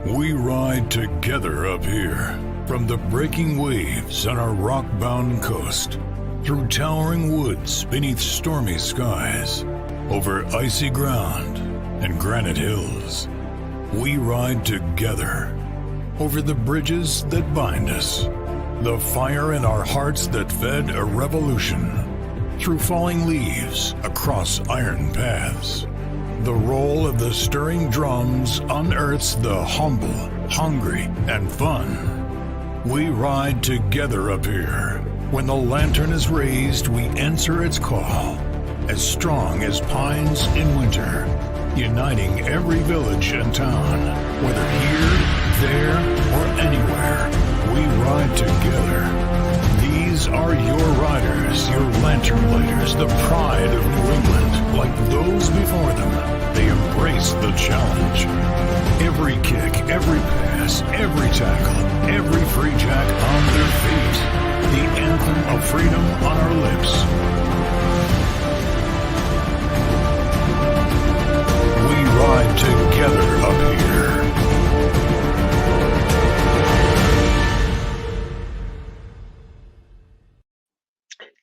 We ride together up here, from the breaking waves on our rock-bound coast, through towering woods beneath stormy skies, over icy ground and granite hills. We ride together, over the bridges that bind us, the fire in our hearts that fed a revolution, through falling leaves, across iron paths. The roll of the stirring drums unearths the humble, hungry, and fun. We ride together up here. When the lantern is raised, we answer its call, as strong as pines in winter, uniting every village and town. Whether here, there, or anywhere, we ride together. These are your riders, your lantern lighters, the pride of New England. Like those before them, they embrace the challenge. Every kick, every pass, every tackle, every free jack on their feet. The anthem of freedom on our lips. We ride together up here.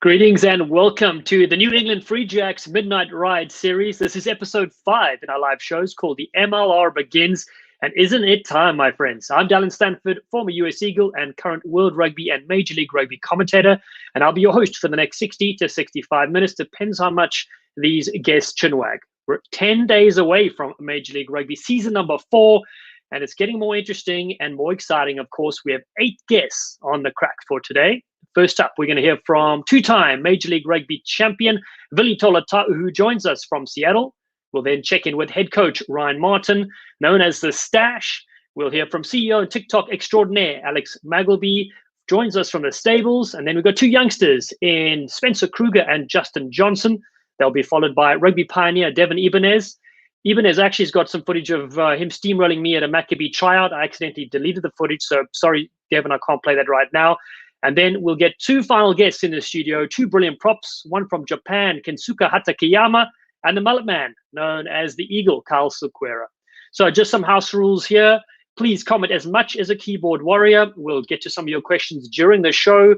Greetings and welcome to the New England Free Jacks Midnight Ride series. This is episode 5 in our live shows called The MLR Begins. And isn't it time, my friends? I'm Dallen Stanford, former US Eagle and current World Rugby and Major League Rugby commentator. And I'll be your host for the next 60 to 65 minutes. Depends how much these guests chinwag. We're 10 days away from Major League Rugby season number 4. And it's getting more interesting and more exciting. Of course, we have 8 guests on the crack for today. First up, we're going to hear from two-time Major League Rugby champion Vili Toluta'u, who joins us from Seattle. We'll then check in with head coach Ryan Martin, known as the Stash. We'll hear from CEO and TikTok extraordinaire Alex Magleby, joins us from the stables. And then we've got 2 youngsters in Spencer Krueger and Justin Johnson. They'll be followed by rugby pioneer Devin Ibanez. Ibanez actually has got some footage of him steamrolling me at a Maccabee tryout. I accidentally deleted the footage, so sorry, Devin, I can't play that right now. And then we'll get 2 final guests in the studio, 2 brilliant props, one from Japan, Kensuke Hatakeyama, and the mullet man, known as the Eagle, Ciquera. So just some house rules here. Please comment as much as a keyboard warrior. We'll get to some of your questions during the show.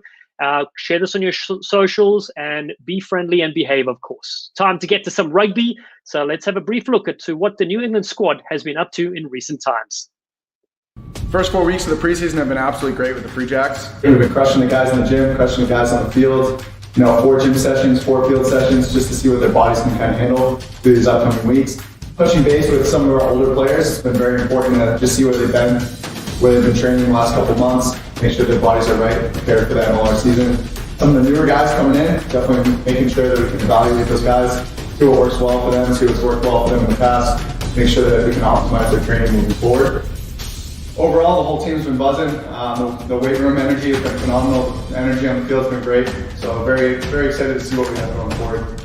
Share this on your socials and be friendly and behave, of course. Time to get to some rugby. So let's have a brief look at what the New England squad has been up to in recent times. First 4 weeks of the preseason have been absolutely great with the Free Jacks. We've been crushing the guys in the gym, crushing the guys on the field. 4 gym sessions, 4 field sessions, just to see what their bodies can kind of handle through these upcoming weeks. Touching base with some of our older players, it's been very important to just see where they've been, where they've been training the last couple of months, make sure their bodies are right, prepared for the MLR season. Some of the newer guys coming in, definitely making sure that we can evaluate those guys, see what works well for them, see what's worked well for them in the past, make sure that we can optimize their training moving forward. Overall, the whole team's been buzzing. The weight room energy has been phenomenal. The energy on the field's been great. So very, very excited to see what we have going forward.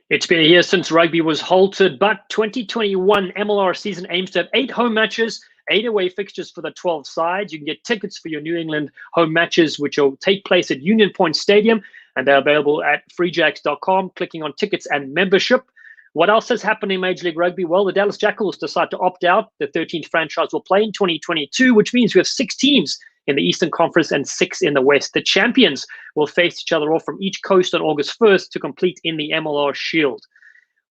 It's been a year since rugby was halted, but 2021 MLR season aims to have 8 home matches, 8 away fixtures for the 12 sides. You can get tickets for your New England home matches, which will take place at Union Point Stadium. And they're available at freejacks.com, clicking on tickets and membership. What else has happened in Major League Rugby? Well, the Dallas Jackals decide to opt out. The 13th franchise will play in 2022, which means we have 6 teams in the Eastern Conference and 6 in the West. The champions will face each other off from each coast on August 1st to complete in the MLR Shield.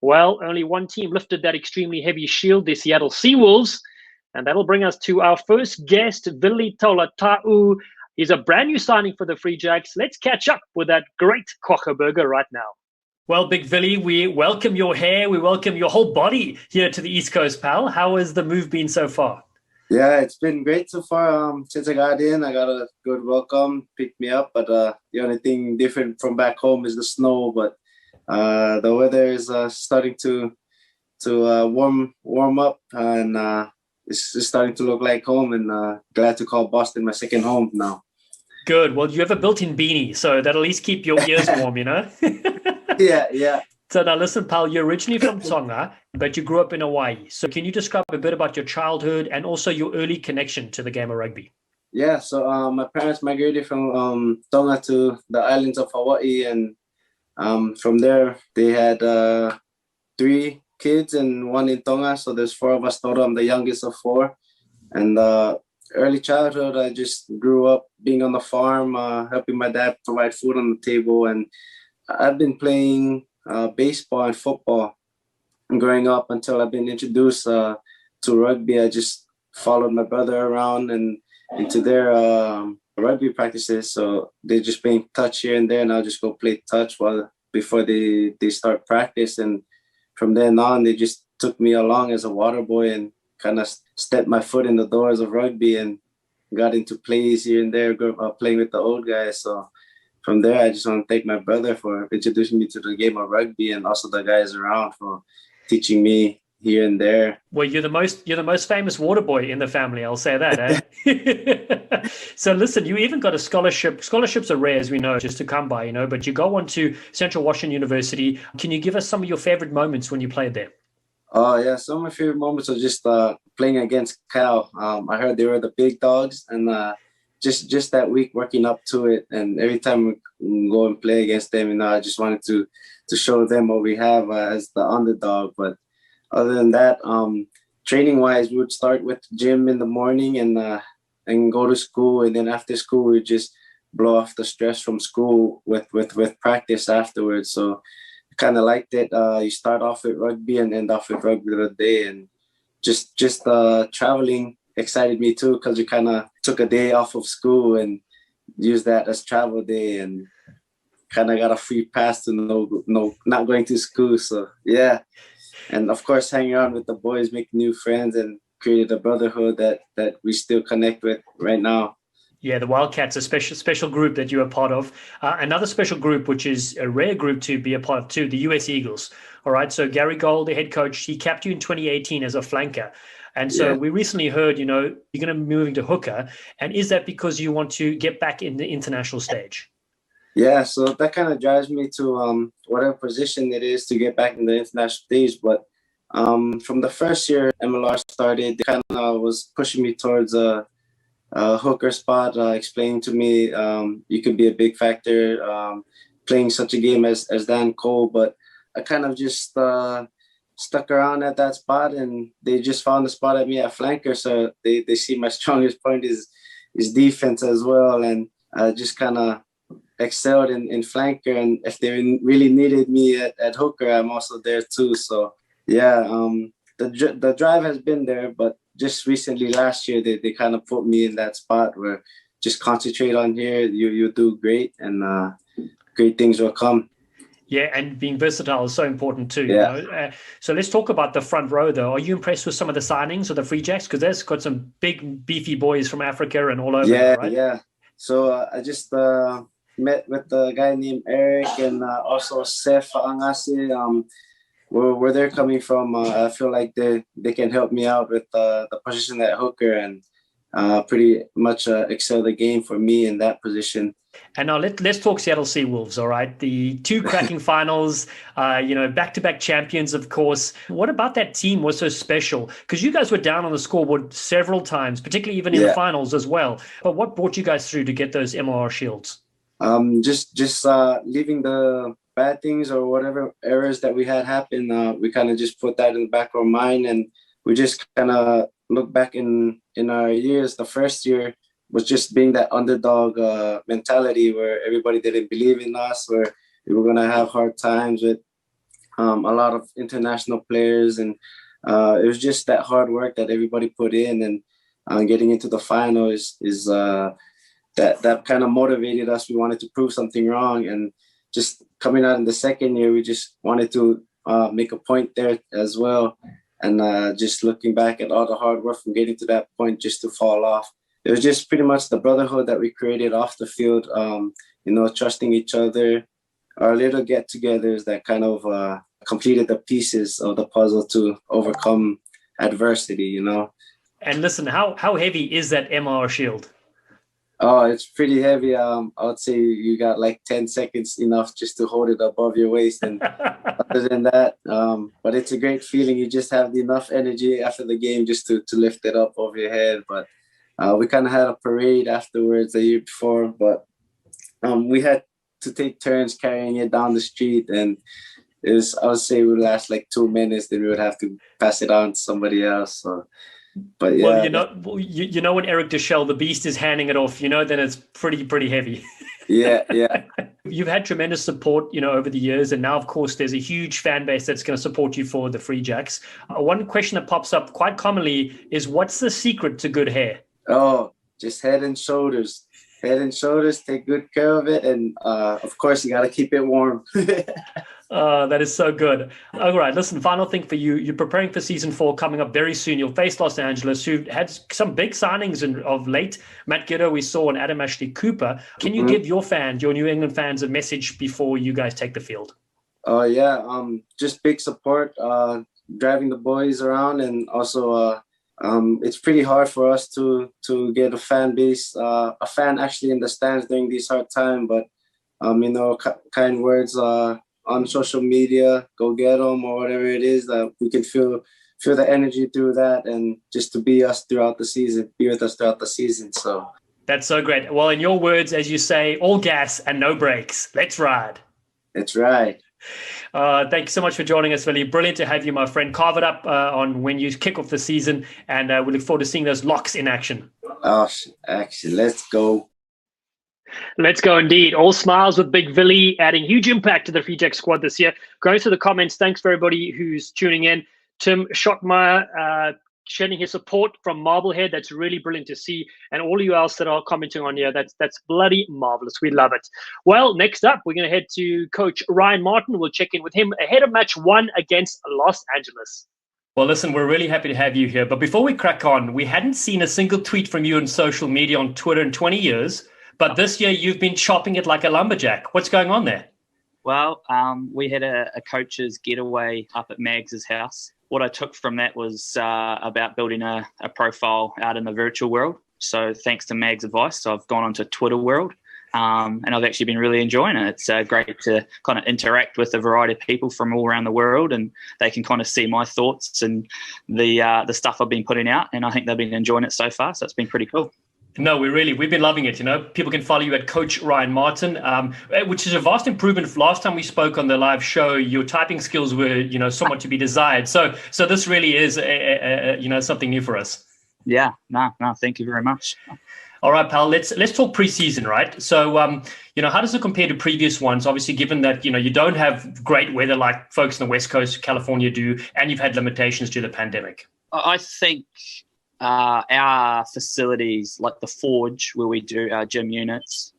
Well, only one team lifted that extremely heavy shield, the Seattle Seawolves. And that'll bring us to our first guest, Vili Toluta'u. He's a brand new signing for the Free Jacks. Let's catch up with that great Quaker burger right now. Well, Big Vili, we welcome your hair. We welcome your whole body here to the East Coast, pal. How has the move been so far? Yeah, it's been great so far. Since I got in, I got a good welcome, picked me up. But the only thing different from back home is the snow. But the weather is starting to warm up, and it's starting to look like home. And glad to call Boston my second home now. Good. Well, you have a built-in beanie, so that'll at least keep your ears warm, you know? Yeah. So now listen, pal, you're originally from Tonga, but you grew up in Hawaii. So can you describe a bit about your childhood and also your early connection to the game of rugby? Yeah, so my parents migrated from Tonga to the islands of Hawaii, and From there, they had 3 kids and 1 in Tonga. So there's 4 of us total. I'm the youngest of 4. And early childhood, I just grew up being on the farm, helping my dad provide food on the table. And I've been playing baseball and football growing up until I've been introduced to rugby. I just followed my brother around and into their rugby practices. So they're just playing touch here and there, and I'll just go play touch before they start practice. And from then on, they just took me along as a water boy and kind of stepped my foot in the doors of rugby and got into plays here and there, playing with the old guys. So from there, I just want to thank my brother for introducing me to the game of rugby, and also the guys around for teaching me here and there. Well, you're the most famous water boy in the family. I'll say that. Eh? So listen, you even got a scholarship. Scholarships are rare, as we know, just to come by, but you go on to Central Washington University. Can you give us some of your favorite moments when you played there? Yeah, some of my favorite moments are just playing against Cal. I heard they were the big dogs, and just that week working up to it. And every time we go and play against them, I just wanted to show them what we have as the underdog. But other than that, training-wise, we would start with gym in the morning and go to school, and then after school, we just blow off the stress from school with practice afterwards. So I kind of liked it. You start off with rugby and end off with rugby of the day, and just traveling excited me too, because we kind of took a day off of school and used that as travel day, and kind of got a free pass to not going to school. So yeah. And of course, hanging around with the boys, making new friends, and created a brotherhood that we still connect with right now. Yeah, the Wildcats, a special group that you're a part of. Another special group, which is a rare group to be a part of too, the US Eagles. All right, so Gary Gold, the head coach, he capped you in 2018 as a flanker. And so we recently heard, you're going to be moving to hooker. And is that because you want to get back in the international stage? Yeah, so that kind of drives me to whatever position it is to get back in the international stage. But from the first year MLR started, they kind of was pushing me towards a hooker spot, explaining to me you could be a big factor playing such a game as Dan Cole. But I kind of just stuck around at that spot, and they just found a spot at me at flanker. So they see my strongest point is defense as well, and just kind of excelled in flanker, and if they really needed me at hooker, I'm also there too. So yeah, the drive has been there, but just recently last year they kind of put me in that spot where just concentrate on here, you do great, and great things will come. Yeah, and being versatile is so important too. Yeah. So let's talk about the front row though. Are you impressed with some of the signings of the Free Jacks? Because there's got some big beefy boys from Africa and all over. Yeah, right? Yeah. So I just met with a guy named Eric and also Seth Angasi. Where they're coming from, I feel like they can help me out with the position at hooker, and pretty much excel the game for me in that position. And now let's talk Seattle Seawolves, all right? The 2 cracking finals, back-to-back champions, of course. What about that team was so special? Because you guys were down on the scoreboard several times, particularly even in the finals as well. But what brought you guys through to get those MLR shields? Just leaving the bad things or whatever errors that we had happen, we kind of just put that in the back of our mind, and we just kind of look back in our years. The first year was just being that underdog mentality where everybody didn't believe in us, where we were going to have hard times with a lot of international players, and it was just that hard work that everybody put in, and getting into the final is that kind of motivated us. We wanted to prove something wrong, and just coming out in the second year, we just wanted to make a point there as well. And just looking back at all the hard work from getting to that point just to fall off. It was just pretty much the brotherhood that we created off the field, trusting each other, our little get-togethers that kind of completed the pieces of the puzzle to overcome adversity, And listen, how heavy is that MLR shield? Oh, it's pretty heavy. I would say you got like 10 seconds enough just to hold it above your waist. And other than that, but it's a great feeling. You just have enough energy after the game just to lift it up over your head. But we kind of had a parade afterwards the year before. But we had to take turns carrying it down the street, and I would say it would last like 2 minutes, then we would have to pass it on to somebody else. So, but yeah. Well, you know when Eric Deschel, the beast, is handing it off, then it's pretty heavy. Yeah. You've had tremendous support, over the years, and now, of course, there's a huge fan base that's going to support you for the Free Jacks. One question that pops up quite commonly is, what's the secret to good hair? Oh, just head and shoulders. Head and shoulders, take good care of it, and of course, you got to keep it warm. That is so good. All right, listen, final thing for you. You're preparing for season 4 coming up very soon. You'll face Los Angeles, who had some big signings of late. Matt Gidder, we saw, and Adam Ashley Cooper. Can you give your New England fans, a message before you guys take the field? Oh, yeah. Just big support, driving the boys around, and also it's pretty hard for us to get a fan base, a fan actually in the stands during this hard time. But, kind words on social media, go get them, or whatever it is, that we can feel the energy through that, and just to be us throughout the season, be with us throughout the season. So that's so great. Well, in your words, as you say, all gas and no brakes. Let's ride. That's right. Thank you so much for joining us, Vili. Brilliant to have you, my friend. Carve it up on when you kick off the season, and we look forward to seeing those locks in action. Oh, actually, let's go. Let's go indeed. All smiles with Big Vili, adding huge impact to the Free Jack squad this year. Going to the comments, thanks for everybody who's tuning in. Tim Schottmeyer sharing his support from Marblehead. That's really brilliant to see. And all of you else that are commenting on here, that's bloody marvelous. We love it. Well, next up, we're going to head to Coach Ryan Martin. We'll check in with him ahead of match 1 against Los Angeles. Well, listen, we're really happy to have you here. But before we crack on, we hadn't seen a single tweet from you on social media on Twitter in 20 years. But this year, you've been chopping it like a lumberjack. What's going on there? Well, we had a coach's getaway up at Mags' house. What I took from that was about building a profile out in the virtual world. So thanks to Mag's advice, I've gone onto Twitter world, and I've actually been really enjoying it. It's great to kind of interact with a variety of people from all around the world, and they can kind of see my thoughts and the stuff I've been putting out, and I think they've been enjoying it so far. So it's been pretty cool. No, we've been loving it. People can follow you at Coach Ryan Martin, which is a vast improvement. Last time we spoke on the live show, your typing skills were, somewhat to be desired. So this really is, something new for us. Yeah, no, thank you very much. All right, pal, let's talk preseason, right? So, how does it compare to previous ones? Obviously, given that, you don't have great weather like folks in the West Coast, California do, and you've had limitations due to the pandemic. I think our facilities, like the Forge, where we do our gym units,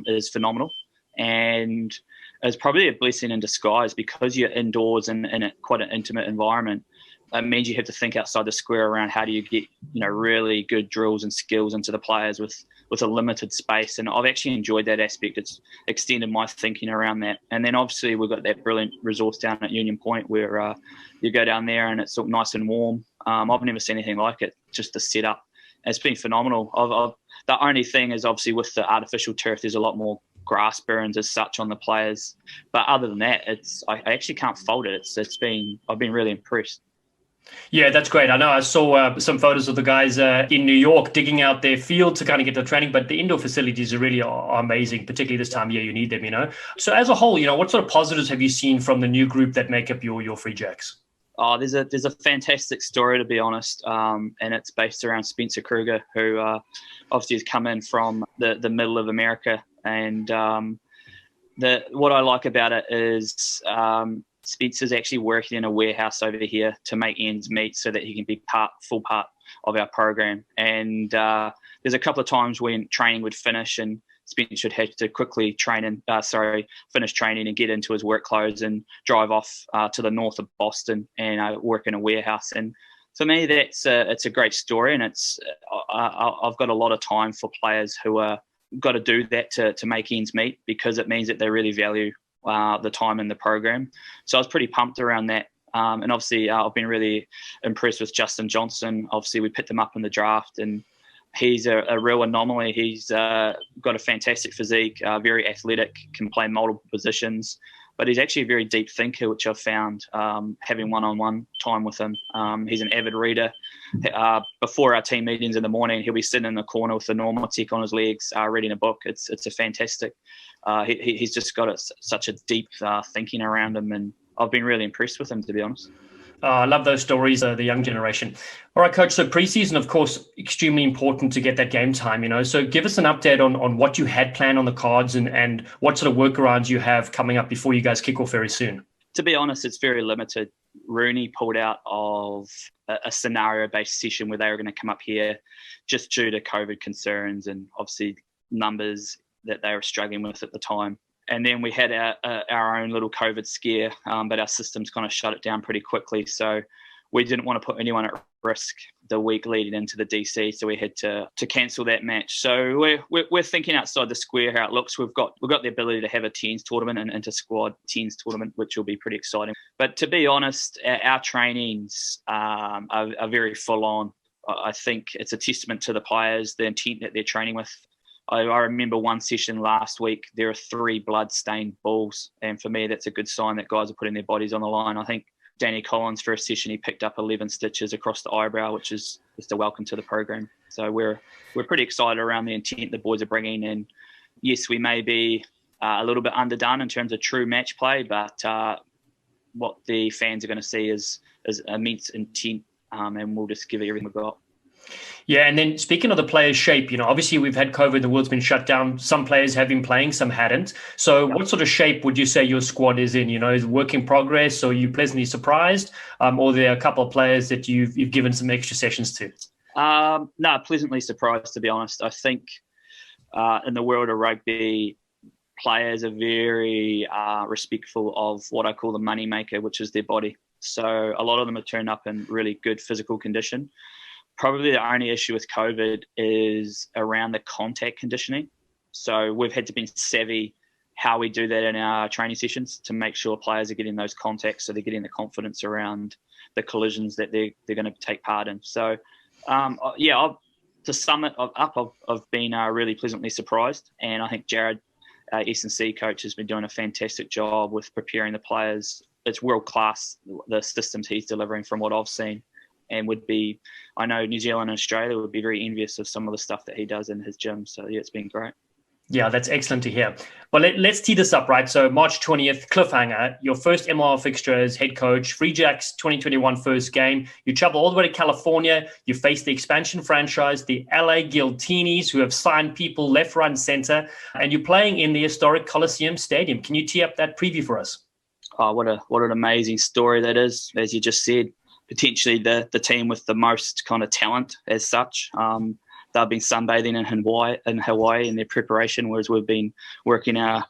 is phenomenal. And it's probably a blessing in disguise because you're indoors and in quite an intimate environment. It means you have to think outside the square around how do you get, really good drills and skills into the players with a limited space. And I've actually enjoyed that aspect. It's extended my thinking around that. And then obviously we've got that brilliant resource down at Union Point where you go down there and it's sort of nice and warm. I've never seen anything like it, just the setup. It's been phenomenal. The only thing is obviously with the artificial turf, there's a lot more grass burns as such on the players. But other than that, I actually can't fault it. I've been really impressed. Yeah, that's great. I know I saw some photos of the guys in New York digging out their field to kind of get the training, but the indoor facilities are really amazing, particularly this time of year. You need them, So as a whole, what sort of positives have you seen from the new group that make up your Free Jacks? Oh, there's a fantastic story, to be honest, and it's based around Spencer Krueger, who obviously has come in from the middle of America. And what I like about it is Spencer's actually working in a warehouse over here to make ends meet so that he can be full part of our program. And there's a couple of times when training would finish and Spencer would have to quickly finish training and get into his work clothes and drive off to the north of Boston and work in a warehouse. And for me, it's a great story, and I've got a lot of time for players who are got to do that to make ends meet, because it means that they really value the time in the program. So I was pretty pumped around that. And obviously, I've been really impressed with Justin Johnson. Obviously, we picked him up in the draft, and he's a real anomaly. He's got a fantastic physique, very athletic, can play multiple positions, but he's actually a very deep thinker, which I've found having one-on-one time with him. He's an avid reader. Before our team meetings in the morning, he'll be sitting in the corner with the Normatec on his legs, reading a book. It's a fantastic he's just got such a deep thinking around him, and I've been really impressed with him, to be honest. I love those stories, the young generation. All right, Coach, so preseason, of course, extremely important to get that game time, So give us an update on what you had planned on the cards and what sort of workarounds you have coming up before you guys kick off very soon. To be honest, it's very limited. Rooney pulled out of a scenario-based session where they were going to come up here just due to COVID concerns and obviously numbers that they were struggling with at the time. And then we had our own little COVID scare, but our systems kind of shut it down pretty quickly. So we didn't want to put anyone at risk the week leading into the DC, so we had to cancel that match. So we're thinking outside the square how it looks. We've got the ability to have a teens tournament and inter-squad teens tournament, which will be pretty exciting. But to be honest, our trainings are very full on. I think it's a testament to the players, the intent that they're training with. I remember one session last week, there are 3 blood-stained balls. And for me, that's a good sign that guys are putting their bodies on the line. I think Danny Collins, for a session, he picked up 11 stitches across the eyebrow, which is just a welcome to the program. So we're pretty excited around the intent the boys are bringing. And yes, we may be a little bit underdone in terms of true match play, but what the fans are going to see is immense intent, and we'll just give it everything we've got. Yeah, and then speaking of the players' shape, obviously we've had COVID, the world's been shut down. Some players have been playing, some hadn't. So what sort of shape would you say your squad is in? Is it work in progress, or are you pleasantly surprised? Or there are a couple of players that you've given some extra sessions to? No, pleasantly surprised, to be honest. I think in the world of rugby, players are very respectful of what I call the money maker, which is their body. So a lot of them have turned up in really good physical condition. Probably the only issue with COVID is around the contact conditioning. So we've had to be savvy how we do that in our training sessions to make sure players are getting those contacts, so they're getting the confidence around the collisions that they're going to take part in. So, to sum it up, I've been really pleasantly surprised. And I think Jared, S&C coach, has been doing a fantastic job with preparing the players. It's world class, the systems he's delivering from what I've seen. And I know New Zealand and Australia would be very envious of some of the stuff that he does in his gym. So, yeah, it's been great. Yeah, that's excellent to hear. Well, let's tee this up, right? So March 20th, cliffhanger, your first MLR fixture as head coach, Free Jacks 2021 first game. You travel all the way to California. You face the expansion franchise, the LA Guiltinis, who have signed people left, right, and center. And you're playing in the historic Coliseum Stadium. Can you tee up that preview for us? Oh, what an amazing story that is, as you just said. Potentially the team with the most kind of talent as such. They've been sunbathing in Hawaii in their preparation, whereas we've been working our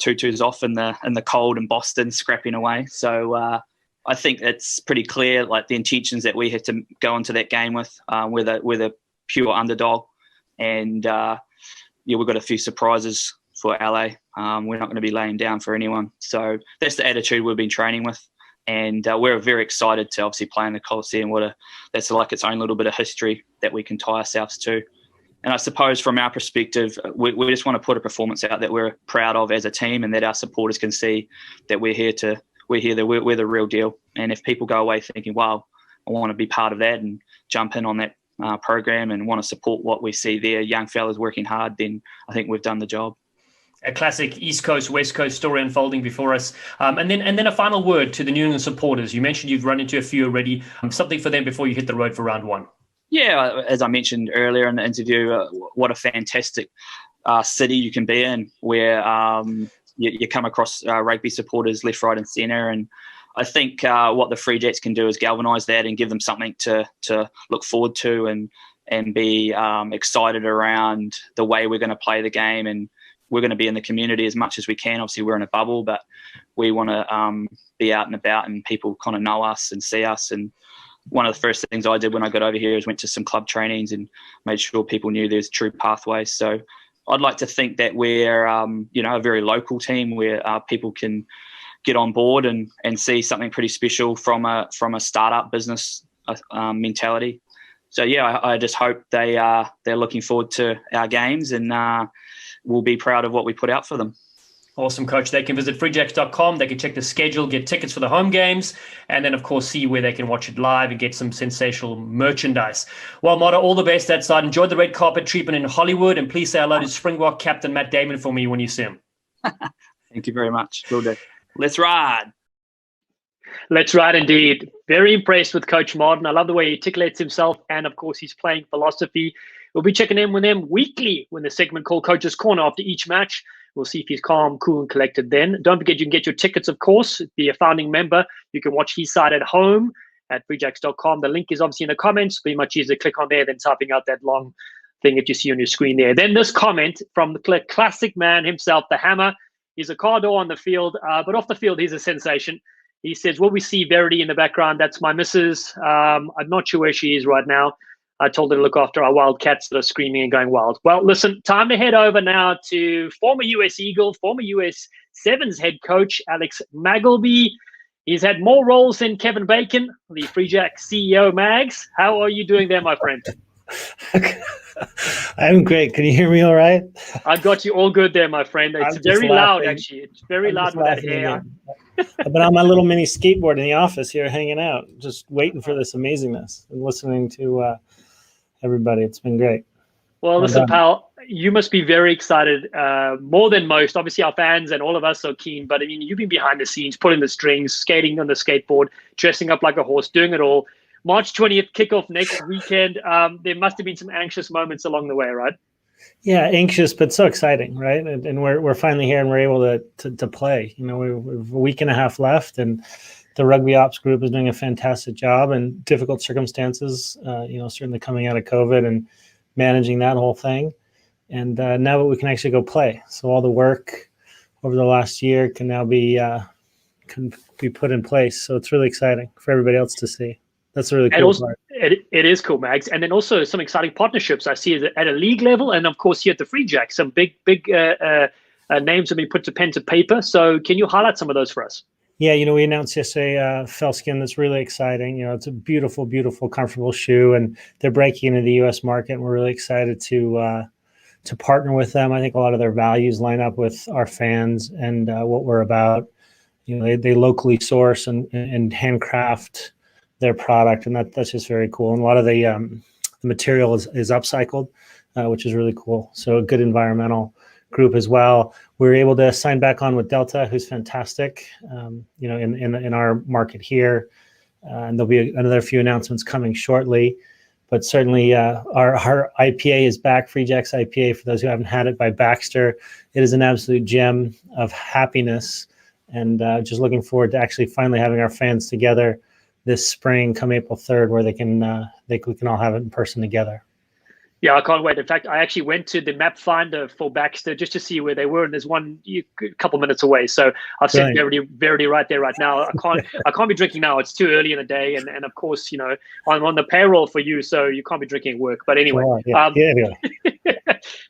tutus off in the cold in Boston, scrapping away. So I think it's pretty clear, like the intentions that we have to go into that game with. We're the pure underdog, and we've got a few surprises for LA. We're not going to be laying down for anyone. So that's the attitude we've been training with. And we're very excited to obviously play in the Coliseum. That's like its own little bit of history that we can tie ourselves to. And I suppose from our perspective, we just want to put a performance out that we're proud of as a team, and that our supporters can see that we're the real deal. And if people go away thinking, wow, I want to be part of that and jump in on that program and want to support what we see there, young fellas working hard, then I think we've done the job. A classic East Coast, West Coast story unfolding before us. And then a final word to the New England supporters. You mentioned you've run into a few already. Something for them before you hit the road for round one. Yeah, as I mentioned earlier in the interview, what a fantastic city you can be in, where you come across rugby supporters left, right and centre. And I think what the Free Jacks can do is galvanise that and give them something to look forward to and be excited around the way we're going to play the game. And we're going to be in the community as much as we can. Obviously, we're in a bubble, but we want to be out and about and people kind of know us and see us. And one of the first things I did when I got over here is went to some club trainings and made sure people knew there's true pathways. So I'd like to think that we're, a very local team where people can get on board and see something pretty special from a startup business mentality. So, yeah, I just hope they're looking forward to our games and we'll be proud of what we put out for them. Awesome, Coach. They can visit freejacks.com. They can check the schedule, get tickets for the home games, and then, of course, see where they can watch it live and get some sensational merchandise. Well, Mata, all the best that side. Enjoy the red carpet treatment in Hollywood, and please say hello to Springbok captain Matt Damon for me when you see him. Thank you very much. Will do. Let's ride. Let's ride indeed. Very impressed with Coach Martin. I love the way he articulates himself, and, of course, his playing philosophy. We'll be checking in with him weekly when the segment called Coach's Corner after each match. We'll see if he's calm, cool, and collected then. Don't forget, you can get your tickets, of course. Be a founding member. You can watch his side at home at freejacks.com. The link is obviously in the comments. Be much easier to click on there than typing out that long thing that you see on your screen there. Then this comment from the classic man himself, the Hammer. He's a Cardo on the field, but off the field, he's a sensation. He says, will we see Verity in the background? That's my missus. I'm not sure where she is right now. I told her to look after our wild cats that are screaming and going wild. Well, listen, time to head over now to former US Eagle, former US Sevens head coach, Alex Magleby. He's had more roles than Kevin Bacon, the Free Jack CEO, Mags. How are you doing there, my friend? I'm great. Can you hear me all right? I've got you all good there, my friend. It's very loud, actually. It's very loud with that hair. I've been on my little mini skateboard in the office here hanging out, just waiting for this amazingness and listening to everybody. It's been great. Well, listen, pal, you must be very excited, more than most. Obviously, our fans and all of us are keen, but I mean, you've been behind the scenes, pulling the strings, skating on the skateboard, dressing up like a horse, doing it all. March 20th, kickoff next weekend. There must have been some anxious moments along the way, right? Yeah, anxious, but so exciting, right? And we're finally here and we're able to play. You know, we've a week and a half left, and the rugby ops group is doing a fantastic job in difficult circumstances, certainly coming out of COVID and managing that whole thing. And now we can actually go play. So all the work over the last year can now be put in place. So it's really exciting for everybody else to see. That's a really cool part. It is cool, Mags. And then also some exciting partnerships I see at a league level, and of course here at the Free Jack, some big names have been put to pen to paper. So can you highlight some of those for us? Yeah, we announced yesterday Felskin. That's really exciting. It's a beautiful, beautiful, comfortable shoe, and they're breaking into the U.S. market. And we're really excited to partner with them. I think a lot of their values line up with our fans and what we're about. They locally source and handcraft their product, and that's just very cool. And a lot of the material is upcycled, which is really cool. So a good environmental group as well. We were able to sign back on with Delta, who's fantastic, in our market here. And there'll be another few announcements coming shortly. But certainly our IPA is back, Free Jack's IPA, for those who haven't had it, by Baxter. It is an absolute gem of happiness, and just looking forward to actually finally having our fans together this spring, come April 3rd, where we can all have it in person together. Yeah, I can't wait. In fact, I actually went to the map finder for Baxter just to see where they were, and there's one a couple minutes away. So I've sent Verity right there right now. I can't be drinking now. It's too early in the day, and of course, I'm on the payroll for you, so you can't be drinking at work. But anyway,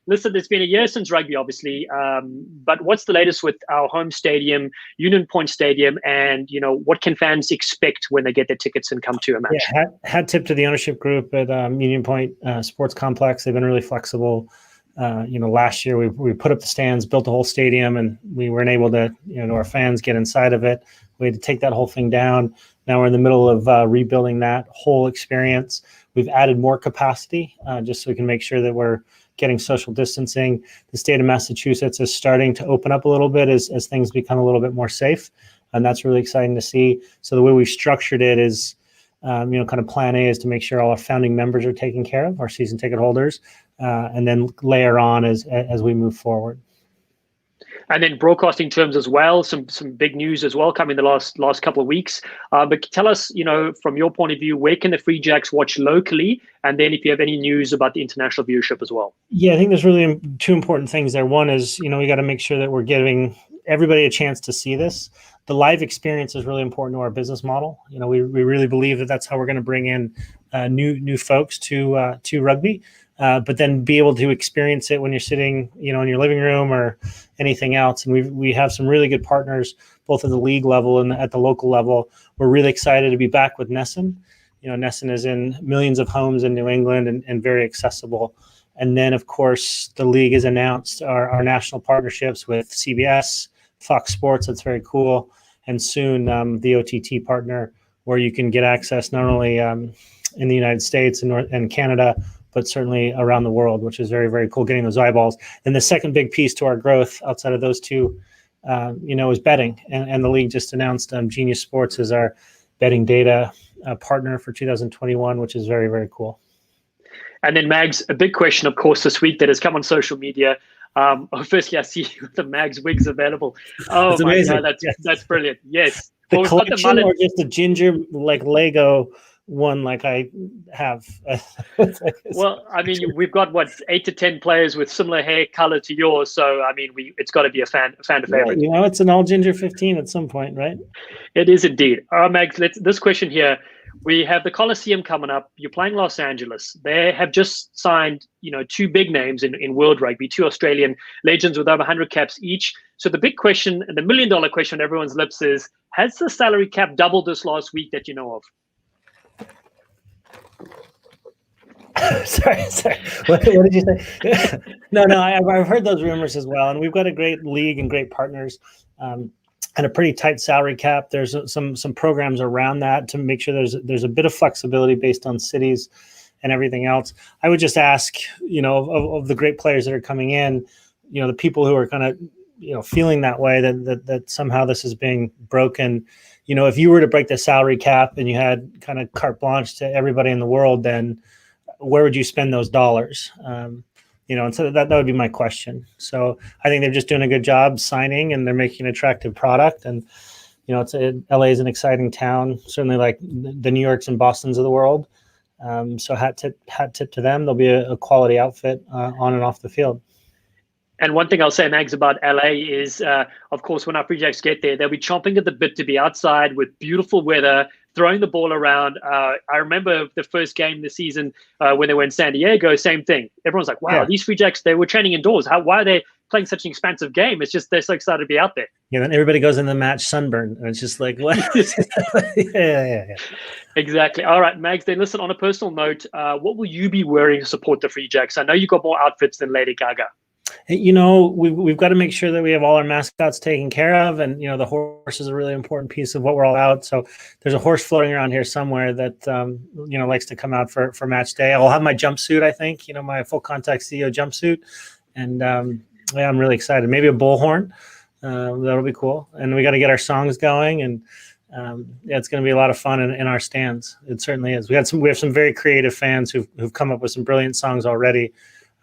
listen, it's been a year since rugby, obviously. But what's the latest with our home stadium, Union Point Stadium, and what can fans expect when they get their tickets and come to a match? Yeah, hat tip to the ownership group at Union Point Sports Complex. They've been really flexible. Last year we put up the stands, built the whole stadium, and we weren't able to, our fans get inside of it. We had to take that whole thing down. Now we're in the middle of rebuilding that whole experience. We've added more capacity just so we can make sure that we're getting social distancing. The state of Massachusetts is starting to open up a little bit as things become a little bit more safe, and that's really exciting to see. So the way we've structured it is, kind of plan A is to make sure all our founding members are taken care of, our season ticket holders, and then layer on as we move forward. And then broadcasting terms as well, some big news as well coming the last couple of weeks. But tell us, from your point of view, where can the Free Jacks watch locally? And then if you have any news about the international viewership as well. Yeah, I think there's really two important things there. One is, we got to make sure that we're giving everybody a chance to see this. The live experience is really important to our business model. We really believe that that's how we're going to bring in new folks to rugby. But then be able to experience it when you're sitting, in your living room or anything else. And we have some really good partners, both at the league level and at the local level. We're really excited to be back with Nessun. Nessun is in millions of homes in New England and very accessible. And then, of course, the league has announced our national partnerships with CBS, Fox Sports. That's very cool. And soon the OTT partner, where you can get access not only in the United States and Canada, but certainly around the world, which is very, very cool, getting those eyeballs. And the second big piece to our growth outside of those two, is betting. And the league just announced Genius Sports as our betting data partner for 2021, which is very, very cool. And then Mags, a big question, of course, this week that has come on social media. Firstly, I see the Mags wigs available. Oh my God, that's brilliant. Yes. The collection or just a ginger like Lego one like I have? Well, I mean, we've got 8 to 10 players with similar hair color to yours, so I mean, it's got to be a fan favorite. It's an all ginger 15 at some point, right? It is indeed. All right, Mags. This question here. We have the Coliseum coming up. You're playing Los Angeles. They have just signed, 2 big names in World Rugby, 2 Australian legends with over 100 caps each. So the big question, and the $1 million question on everyone's lips is, has the salary cap doubled this last week that you know of? Sorry. What did you say? No, I've heard those rumors as well. And we've got a great league and great partners. And a pretty tight salary cap. There's some programs around that to make sure there's a bit of flexibility based on cities and everything else. I would just ask, of the great players that are coming in, the people who are kind of, feeling that way that somehow this is being broken. If you were to break the salary cap and you had kind of carte blanche to everybody in the world, then where would you spend those dollars? And so that would be my question. So I think they're just doing a good job signing, and they're making an attractive product. And, LA is an exciting town, certainly like the New Yorks and Bostons of the world. So hat tip to them. They'll be a quality outfit on and off the field. And one thing I'll say, Mags, about LA is, of course, when our Free Jacks get there, they'll be chomping at the bit to be outside with beautiful weather, throwing the ball around. I remember the first game this season when they were in San Diego, same thing. Everyone's like, wow, These Free Jacks, they were training indoors. Why are they playing such an expansive game? It's just they're so excited to be out there. Yeah, then everybody goes in the match sunburn. And it's just like, what? Yeah. Exactly. All right, Mags, then listen, on a personal note, what will you be wearing to support the Free Jacks? I know you got more outfits than Lady Gaga. We've got to make sure that we have all our mascots taken care of, and the horse is a really important piece of what we're all out. So there's a horse floating around here somewhere that likes to come out for match day. I'll have my jumpsuit, I think, my full contact CEO jumpsuit, and I'm really excited. Maybe a bullhorn, that'll be cool. And we got to get our songs going, and it's going to be a lot of fun in our stands. It certainly is. We have some very creative fans who've come up with some brilliant songs already.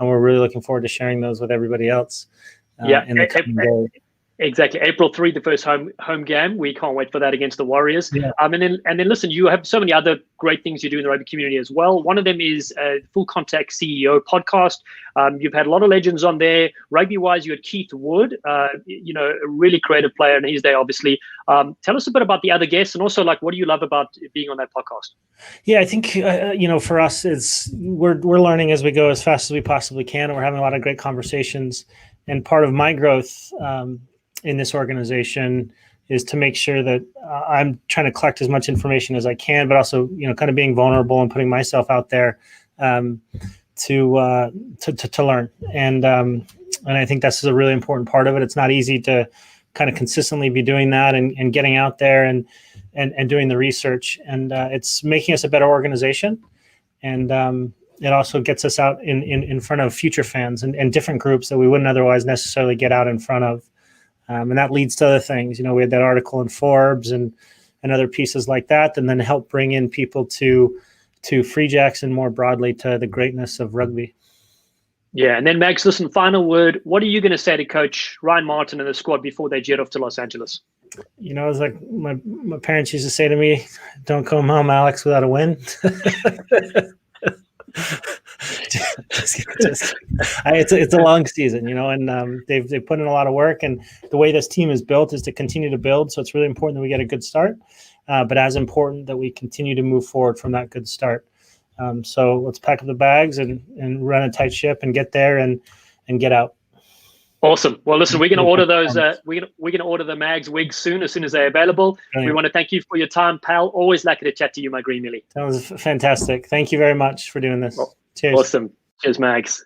And we're really looking forward to sharing those with everybody else. In the coming day. Exactly. April 3, the first home game. We can't wait for that against the Warriors. Yeah. And then listen, you have so many other great things you do in the rugby community as well. One of them is a Full Contact CEO podcast. You've had a lot of legends on there. Rugby-wise, you had Keith Wood, a really creative player, and he's there, obviously. Tell us a bit about the other guests, and also, what do you love about being on that podcast? Yeah, I think, for us, we're learning as we go as fast as we possibly can, and we're having a lot of great conversations. And part of my growth in this organization is to make sure that I'm trying to collect as much information as I can, but also, kind of being vulnerable and putting myself out there to learn. And I think that's a really important part of it. It's not easy to kind of consistently be doing that and getting out there and doing the research. And it's making us a better organization. And it also gets us out in front of future fans and different groups that we wouldn't otherwise necessarily get out in front of. And that leads to other things. We had that article in Forbes and other pieces like that, and then help bring in people to Free Jacks and more broadly to the greatness of rugby. Yeah, and then Max, listen, final word. What are you going to say to Coach Ryan Martin and the squad before they jet off to Los Angeles? It's like my parents used to say to me, "Don't come home, Alex, without a win." It's a long season, and they've put in a lot of work, and the way this team is built is to continue to build. So it's really important that we get a good start, but as important that we continue to move forward from that good start. So let's pack up the bags and run a tight ship and get there and get out. Awesome. Well, listen, we're going to order those. We're going to order the Mags wigs soon, as soon as they're available. Brilliant. We want to thank you for your time, pal. Always lucky to chat to you, my green Millie. That was fantastic. Thank you very much for doing this. Well, cheers. Awesome. Cheers, Mags.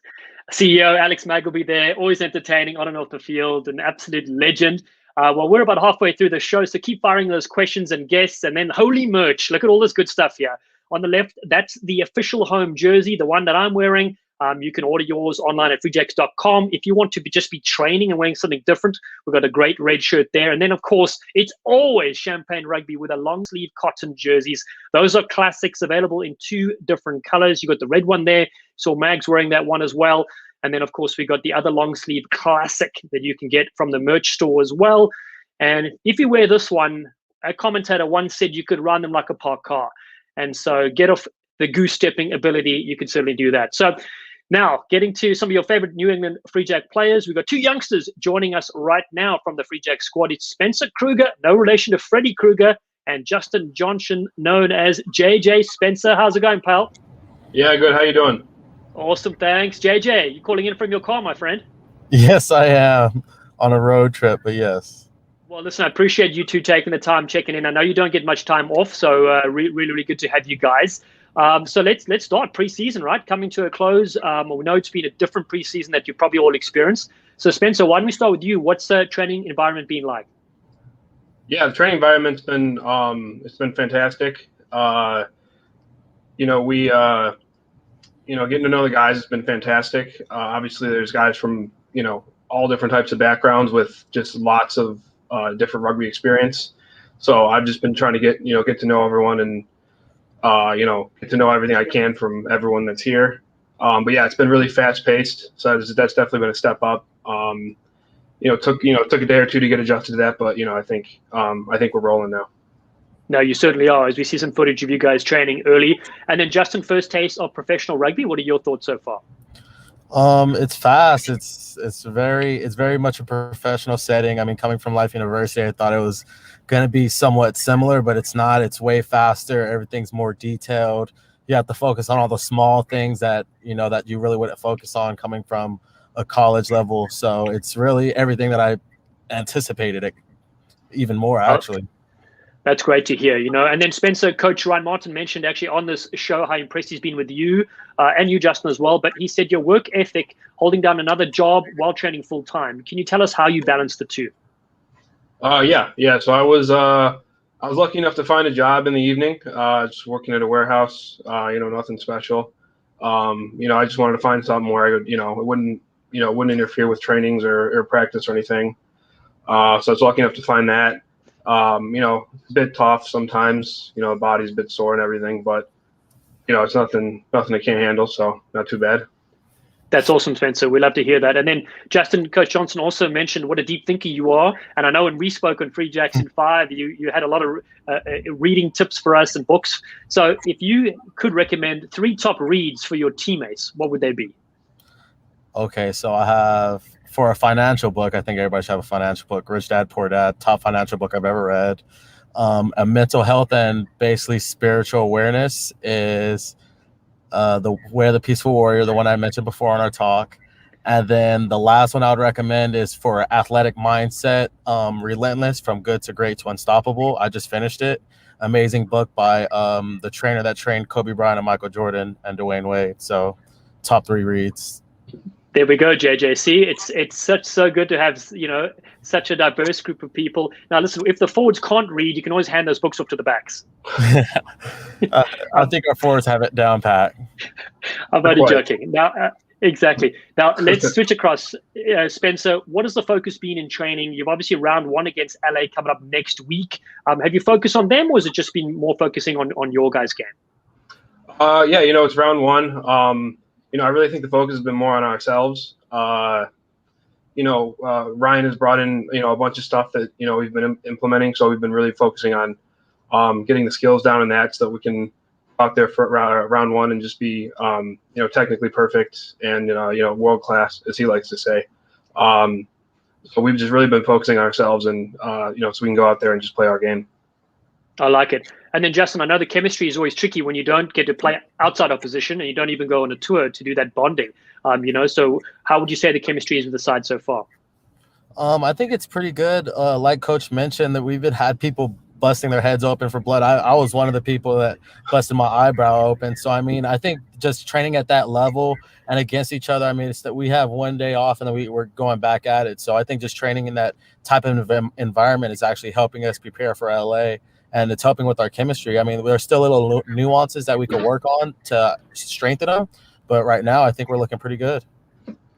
CEO Alex Magleby there, always entertaining on and off the field, an absolute legend. Well, we're about halfway through the show, so keep firing those questions and guests. And then holy merch, look at all this good stuff here. On the left, that's the official home jersey, the one that I'm wearing. You can order yours online at freejacks.com. If you want to just be training and wearing something different, we've got a great red shirt there. And then, of course, it's always Champagne Rugby with a long sleeve cotton jerseys. Those are classics, available in 2 different colors. You got the red one there. So Mag's wearing that one as well. And then, of course, we got the other long sleeve classic that you can get from the merch store as well. And if you wear this one, a commentator once said you could run them like a parked car. And so get off the goose stepping ability, you can certainly do that. So now, getting to some of your favorite New England Free Jack players, we've got 2 youngsters joining us right now from the Free Jack squad. It's Spencer Krueger, no relation to Freddie Krueger, and Justin Johnson, known as JJ. Spencer, how's it going, pal? Yeah, good. How you doing? Awesome, thanks. JJ, you calling in from your car, my friend? Yes, I am on a road trip, but yes. Well, listen, I appreciate you two taking the time, checking in. I know you don't get much time off, so really good to have you guys. So let's start preseason, right? Coming to a close. We know it's been a different preseason that you probably all experienced. So Spencer, why don't we start with you? What's the training environment been like? Yeah, the training environment's been it's been fantastic. Getting to know the guys has been fantastic. Obviously, there's guys from all different types of backgrounds with just lots of different rugby experience. So I've just been trying to get to know everyone and get to know everything I can from everyone that's here. But yeah, it's been really fast paced. So that's definitely been a step up. Took a day or 2 to get adjusted to that, but I think we're rolling now. No, you certainly are, as we see some footage of you guys training early. And then Justin, first taste of professional rugby. What are your thoughts so far? It's fast. It's very much a professional setting. I mean, coming from Life University, I thought it was going to be somewhat similar, but it's not. It's way faster. Everything's more detailed. You have to focus on all the small things that you really wouldn't focus on coming from a college level. So it's really everything that I anticipated, even more actually. That's great to hear, And then Spencer, Coach Ryan Martin mentioned actually on this show how impressed he's been with you and you, Justin, as well. But he said your work ethic, holding down another job while training full time. Can you tell us how you balance the two? Yeah. So I was lucky enough to find a job in the evening, just working at a warehouse. Nothing special. I just wanted to find something where it wouldn't interfere with trainings or practice or anything. So I was lucky enough to find that. A bit tough sometimes, the body's a bit sore and everything, but, it's nothing I can't handle. So not too bad. That's awesome, Spencer. We love to hear that. And then Justin, Coach Johnson also mentioned what a deep thinker you are. And I know when we spoke on Free Jacks in 5, you had a lot of reading tips for us and books. So if you could recommend 3 top reads for your teammates, what would they be? Okay, so I have, for a financial book, I think everybody should have a financial book. Rich Dad, Poor Dad, top financial book I've ever read. A mental health and basically spiritual awareness is Where the Peaceful Warrior, the one I mentioned before on our talk. And then the last one I would recommend is for athletic mindset, Relentless, From Good to Great to Unstoppable. I just finished it. Amazing book by the trainer that trained Kobe Bryant and Michael Jordan and Dwayne Wade. So top 3 reads. There we go, JJ. See, it's so good to have, such a diverse group of people. Now, listen, if the forwards can't read, you can always hand those books off to the backs. I think our forwards have it down pat. I'm only joking. Now, exactly. Now, let's switch across. Spencer, what has the focus been in training? You've obviously round 1 against LA coming up next week. Have you focused on them, or has it just been more focusing on your guys' game? Yeah, it's round 1. I really think the focus has been more on ourselves. Ryan has brought in, a bunch of stuff that, we've been implementing. So we've been really focusing on getting the skills down in that so that we can go out there for round 1 and just be, technically perfect and, world class, as he likes to say. So we've just really been focusing on ourselves and, so we can go out there and just play our game. I like it. And then, Justin, I know the chemistry is always tricky when you don't get to play outside our position and you don't even go on a tour to do that bonding. So how would you say the chemistry is with the side so far? I think it's pretty good. Like Coach mentioned, that we've had people busting their heads open for blood. I was one of the people that busted my eyebrow open. So, I mean, I think just training at that level and against each other, I mean, it's that we have one day off and then we're going back at it. So I think just training in that type of environment is actually helping us prepare for LA, and it's helping with our chemistry. I mean, there are still little nuances that we could work on to strengthen them, but right now I think we're looking pretty good.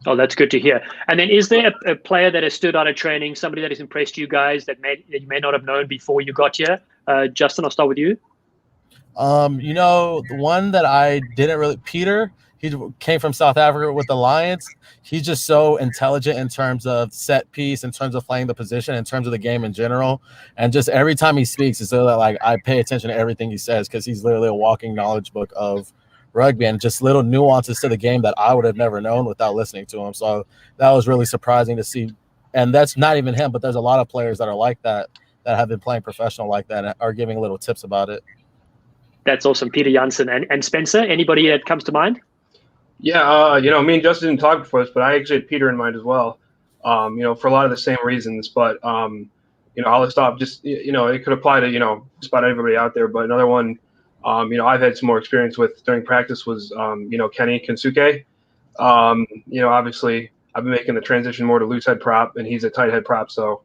Oh, that's good to hear. And then is there a player that has stood out of training, somebody that has impressed you guys that you may not have known before you got here? Justin, I'll start with you. You know, the one that I didn't really, Peter, he came from South Africa with the Lions. He's just so intelligent in terms of set piece, in terms of playing the position, in terms of the game in general. And just every time he speaks, it's so that like I pay attention to everything he says because he's literally a walking knowledge book of rugby and just little nuances to the game that I would have never known without listening to him. So that was really surprising to see. And that's not even him, but there's a lot of players that are like that have been playing professional like that and are giving little tips about it. That's awesome. Peter Janssen. And Spencer, anybody that comes to mind? Yeah, you know, me and Justin didn't talk before this, but I actually had Peter in mind as well, you know, for a lot of the same reasons. But, you know, I'll stop just, you know, it could apply to, you know, just about everybody out there. But another one, you know, I've had some more experience with during practice was, you know, Kensuke. You know, obviously I've been making the transition more to loose head prop, and he's a tight head prop. So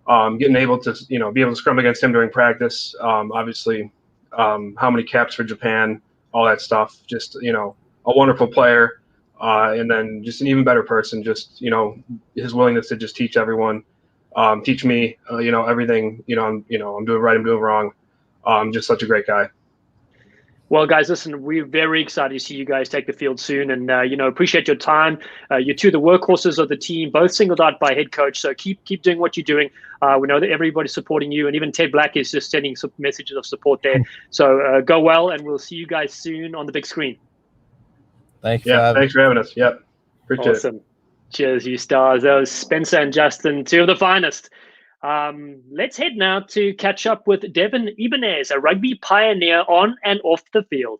getting able to, you know, be able to scrum against him during practice, obviously how many caps for Japan, all that stuff, just, you know, a wonderful player, and then just an even better person. Just, you know, his willingness to just teach everyone, teach me, you know, everything. You know, I'm doing right, I'm doing wrong. Just such a great guy. Well, guys, listen, we're very excited to see you guys take the field soon, and you know, appreciate your time. You're two of the workhorses of the team, both singled out by head coach. So keep doing what you're doing. We know that everybody's supporting you, and even Ted Black is just sending some messages of support there. So go well, and we'll see you guys soon on the big screen. Thank you. Yeah, thanks for having us. Yep, appreciate it. Awesome. Cheers, you stars. That was Spencer and Justin, two of the finest. Let's head now to catch up with Devin Ibanez, a rugby pioneer on and off the field.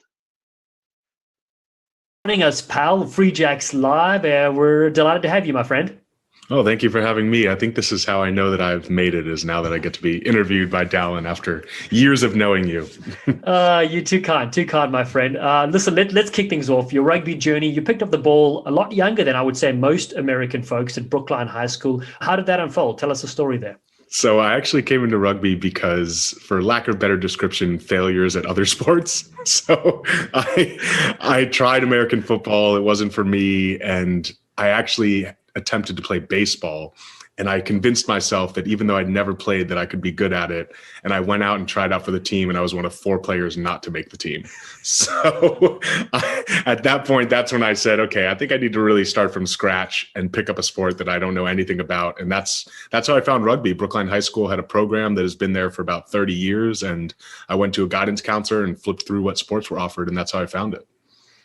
Joining us, pal, Free Jacks Live. We're delighted to have you, my friend. Oh, thank you for having me. I think this is how I know that I've made it, is now that I get to be interviewed by Dallen after years of knowing you. You're too kind, my friend. Listen, let's kick things off. Your rugby journey, you picked up the ball a lot younger than I would say most American folks at Brookline High School. How did that unfold? Tell us the story there. So I actually came into rugby because, for lack of better description, failures at other sports. So I tried American football. It wasn't for me. And I actually attempted to play baseball, and I convinced myself that even though I'd never played, that I could be good at it. And I went out and tried out for the team, and I was one of 4 players not to make the team. So at that point, that's when I said, okay, I think I need to really start from scratch and pick up a sport that I don't know anything about. And that's how I found rugby. Brookline High School had a program that has been there for about 30 years. And I went to a guidance counselor and flipped through what sports were offered. And that's how I found it.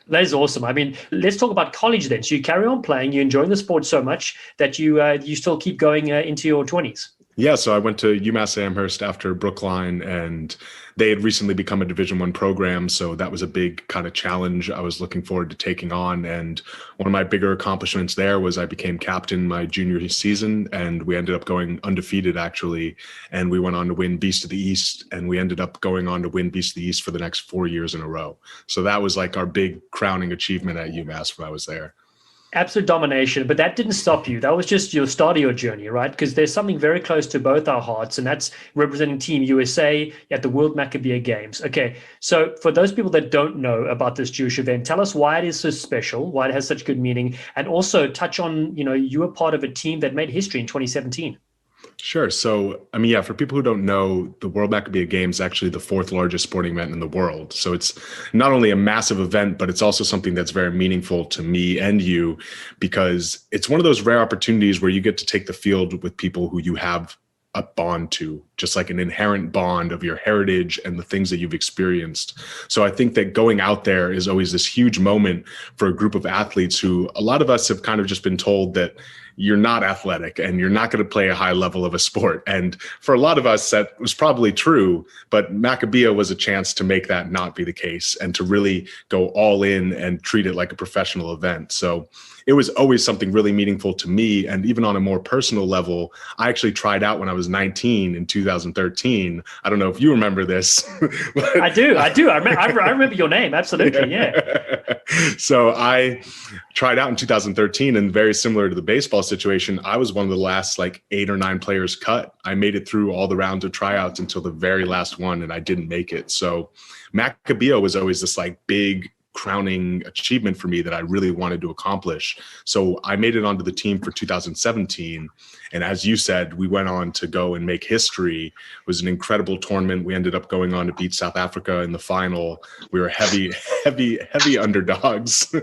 That is awesome. I mean, let's talk about college then. So you carry on playing, you're enjoying the sport so much that you still keep going into your 20s. Yeah, so I went to UMass Amherst after Brookline, and they had recently become a Division I program, so that was a big kind of challenge I was looking forward to taking on. And one of my bigger accomplishments there was I became captain my junior season, and we ended up going undefeated, actually, and we went on to win Beast of the East, and we ended up going on to win Beast of the East for the next 4 years in a row. So that was like our big crowning achievement at UMass when I was there. Absolute domination, but that didn't stop you. That was just your start of your journey, right? Because there's something very close to both our hearts, and that's representing Team USA at the World Maccabea Games. Okay, so for those people that don't know about this Jewish event, tell us why it is so special, why it has such good meaning, and also touch on, you were part of a team that made history in 2017. Sure. So, I mean, yeah, for people who don't know, the World Maccabea Games is actually the 4th largest sporting event in the world. So it's not only a massive event, but it's also something that's very meaningful to me and you, because it's one of those rare opportunities where you get to take the field with people who you have a bond to, just like an inherent bond of your heritage and the things that you've experienced. So I think that going out there is always this huge moment for a group of athletes who a lot of us have kind of just been told that, you're not athletic and you're not going to play a high level of a sport. And for a lot of us, that was probably true, but Maccabea was a chance to make that not be the case and to really go all in and treat it like a professional event. So it was always something really meaningful to me. And even on a more personal level, I actually tried out when I was 19 in 2013. I don't know if you remember this. I do. I remember your name. Absolutely. Yeah. So I tried out in 2013, and very similar to the baseball situation, I was one of the last like 8 or 9 players cut. I made it through all the rounds of tryouts until the very last one, and I didn't make it. So Maccabea was always this like big crowning achievement for me that I really wanted to accomplish. So I made it onto the team for 2017. And as you said, we went on to go and make history. It was an incredible tournament. We ended up going on to beat South Africa in the final. We were heavy underdogs,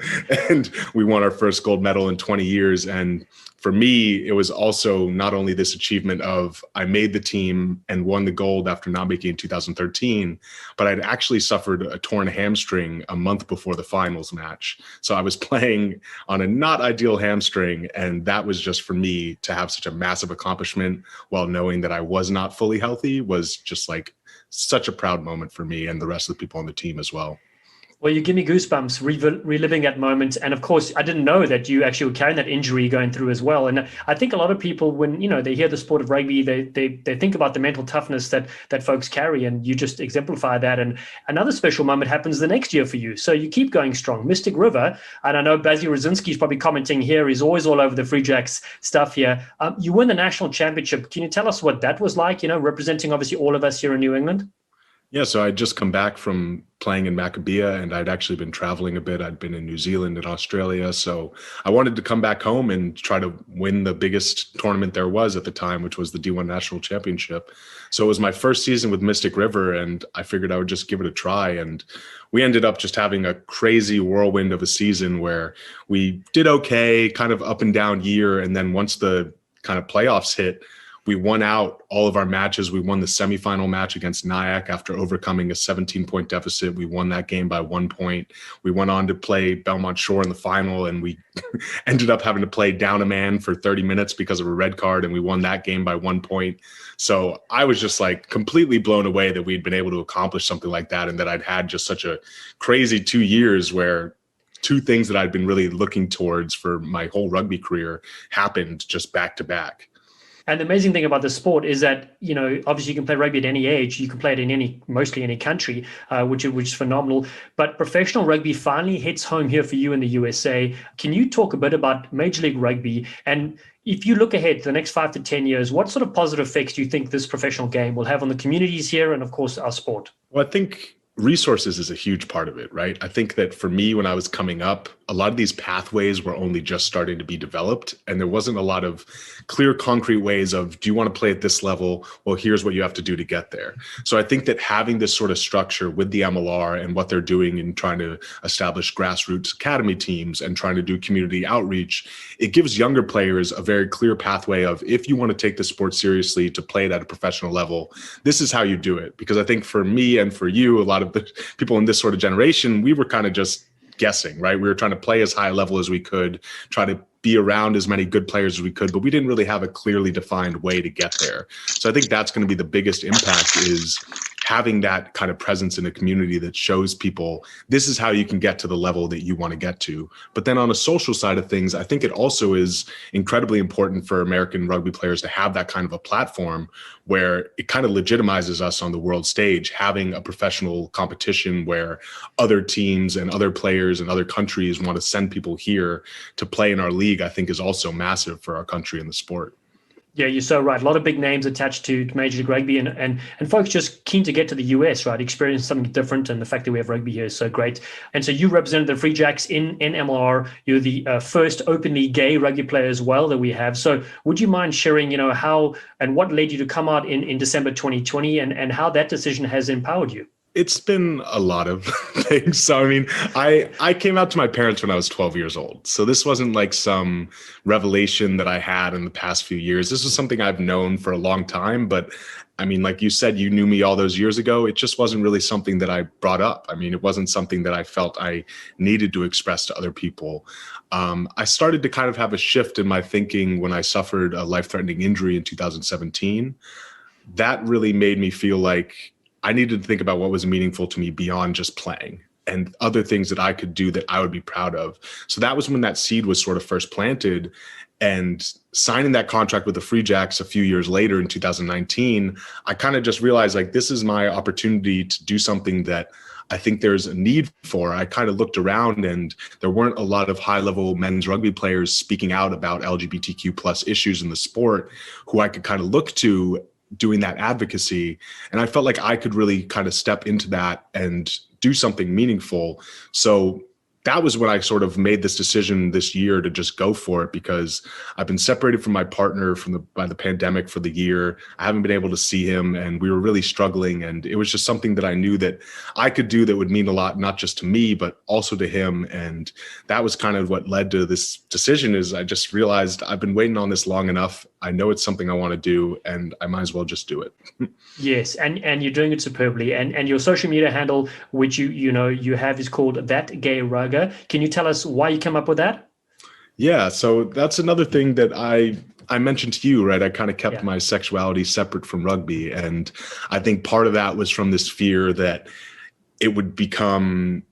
and we won our first gold medal in 20 years. And for me, it was also not only this achievement of I made the team and won the gold after not making it in 2013, but I'd actually suffered a torn hamstring a month before the finals match. So I was playing on a not ideal hamstring, and that was just for me to have such a massive accomplishment while knowing that I was not fully healthy was just like such a proud moment for me and the rest of the people on the team as well. Well, you give me goosebumps reliving that moment. And of course, I didn't know that you actually were carrying that injury going through as well. And I think a lot of people, when they hear the sport of rugby, they think about the mental toughness that folks carry, and you just exemplify that. And another special moment happens the next year for you. So you keep going strong. Mystic River, and I know Basil Rosinski is probably commenting here. He's always all over the Free Jacks stuff here. You win the national championship. Can you tell us what that was like, representing obviously all of us here in New England? Yeah, so I'd just come back from playing in Maccabea, and I'd actually been traveling a bit. I'd been in New Zealand and Australia. So I wanted to come back home and try to win the biggest tournament there was at the time, which was the D1 National Championship. So it was my first season with Mystic River, and I figured I would just give it a try. And we ended up just having a crazy whirlwind of a season where we did okay, kind of up and down year. And then once the kind of playoffs hit, we won out all of our matches. We won the semifinal match against Nyack after overcoming a 17-point deficit. We won that game by 1 point. We went on to play Belmont Shore in the final, and we ended up having to play down a man for 30 minutes because of a red card, and we won that game by 1 point. So I was just like completely blown away that we'd been able to accomplish something like that, and that I'd had just such a crazy 2 years where 2 things that I'd been really looking towards for my whole rugby career happened just back to back. And the amazing thing about the sport is that, obviously you can play rugby at any age. You can play it in mostly any country, which is phenomenal. But professional rugby finally hits home here for you in the USA. Can you talk a bit about Major League Rugby? And if you look ahead to the next 5 to 10 years, what sort of positive effects do you think this professional game will have on the communities here and, of course, our sport? Well, I think resources is a huge part of it, right? I think that for me, when I was coming up, a lot of these pathways were only just starting to be developed, and there wasn't a lot of clear, concrete ways of, do you want to play at this level? Well, here's what you have to do to get there. So I think that having this sort of structure with the MLR and what they're doing in trying to establish grassroots academy teams and trying to do community outreach, it gives younger players a very clear pathway of, if you want to take the sport seriously to play it at a professional level, this is how you do it. Because I think for me and for you, a lot of the people in this sort of generation, we were kind of just guessing, right? We were trying to play as high level as we could, try to be around as many good players as we could, but we didn't really have a clearly defined way to get there. So I think that's going to be the biggest impact, is having that kind of presence in a community that shows people this is how you can get to the level that you want to get to. But then on a social side of things, I think it also is incredibly important for American rugby players to have that kind of a platform where it kind of legitimizes us on the world stage, having a professional competition where other teams and other players and other countries want to send people here to play in our league, I think is also massive for our country and the sport. Yeah, you're so right. A lot of big names attached to Major League Rugby, and folks just keen to get to the US, right? Experience something different, and the fact that we have rugby here is so great. And so you represented the Free Jacks in MLR. You're the first openly gay rugby player as well that we have. So would you mind sharing, how and what led you to come out in December 2020, and how that decision has empowered you? It's been a lot of things. So, I mean, I came out to my parents when I was 12 years old. So this wasn't like some revelation that I had in the past few years. This was something I've known for a long time. But I mean, like you said, you knew me all those years ago. It just wasn't really something that I brought up. I mean, it wasn't something that I felt I needed to express to other people. I started to kind of have a shift in my thinking when I suffered a life-threatening injury in 2017. That really made me feel like I needed to think about what was meaningful to me beyond just playing and other things that I could do that I would be proud of. So that was when that seed was sort of first planted. And signing that contract with the Free Jacks a few years later in 2019, I kind of just realized like, this is my opportunity to do something that I think there's a need for. I kind of looked around and there weren't a lot of high-level men's rugby players speaking out about LGBTQ plus issues in the sport who I could kind of look to doing that advocacy. And I felt like I could really kind of step into that and do something meaningful. So that was when I sort of made this decision this year to just go for it, because I've been separated from my partner by the pandemic for the year. I haven't been able to see him, and we were really struggling. And it was just something that I knew that I could do that would mean a lot, not just to me, but also to him. And that was kind of what led to this decision. Is I just realized I've been waiting on this long enough. I know it's something I want to do, and I might as well just do it. Yes, and you're doing it superbly. And your social media handle, which you have, is called That Gay Rugger. Can you tell us why you came up with that? Yeah, so that's another thing that I mentioned to you, right? I kind of kept my sexuality separate from rugby, and I think part of that was from this fear that it would be kind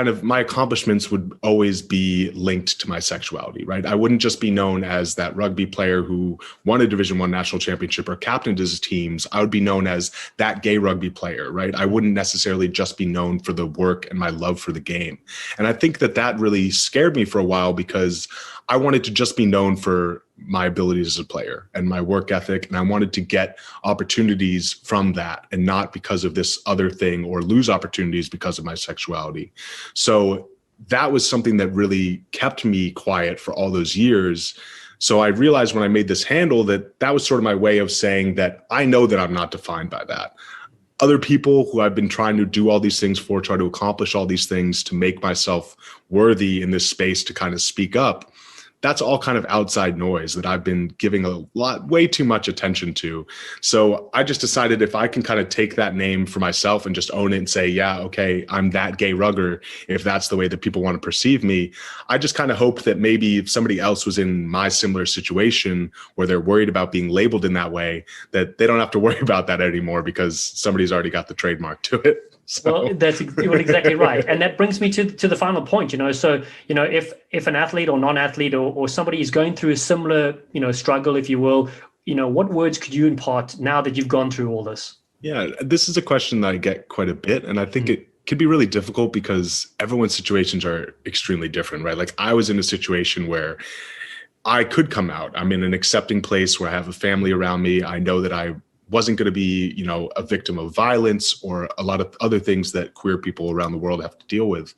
of, my accomplishments would always be linked to my sexuality, right? I wouldn't just be known as that rugby player who won a Division I national championship or captained his teams. I would be known as that gay rugby player, right? I wouldn't necessarily just be known for the work and my love for the game. And I think that really scared me for a while, because I wanted to just be known for my abilities as a player and my work ethic. And I wanted to get opportunities from that, and not because of this other thing, or lose opportunities because of my sexuality. So that was something that really kept me quiet for all those years. So I realized when I made this handle that was sort of my way of saying that I know that I'm not defined by that. Other people who I've been trying to do all these things for, try to accomplish all these things to make myself worthy in this space to kind of speak up, that's all kind of outside noise that I've been giving way too much attention to. So I just decided if I can kind of take that name for myself and just own it and say, yeah, okay, I'm that gay rugger, if that's the way that people want to perceive me. I just kind of hope that maybe if somebody else was in my similar situation where they're worried about being labeled in that way, that they don't have to worry about that anymore, because somebody's already got the trademark to it. So. Well, that's exactly right. And that brings me to the final point, So, if an athlete or non-athlete or somebody is going through a similar, struggle, if you will, what words could you impart now that you've gone through all this? Yeah, this is a question that I get quite a bit. And I think it can be really difficult because everyone's situations are extremely different, right? Like I was in a situation where I could come out. I'm in an accepting place where I have a family around me. I know that I wasn't going to be, a victim of violence or a lot of other things that queer people around the world have to deal with.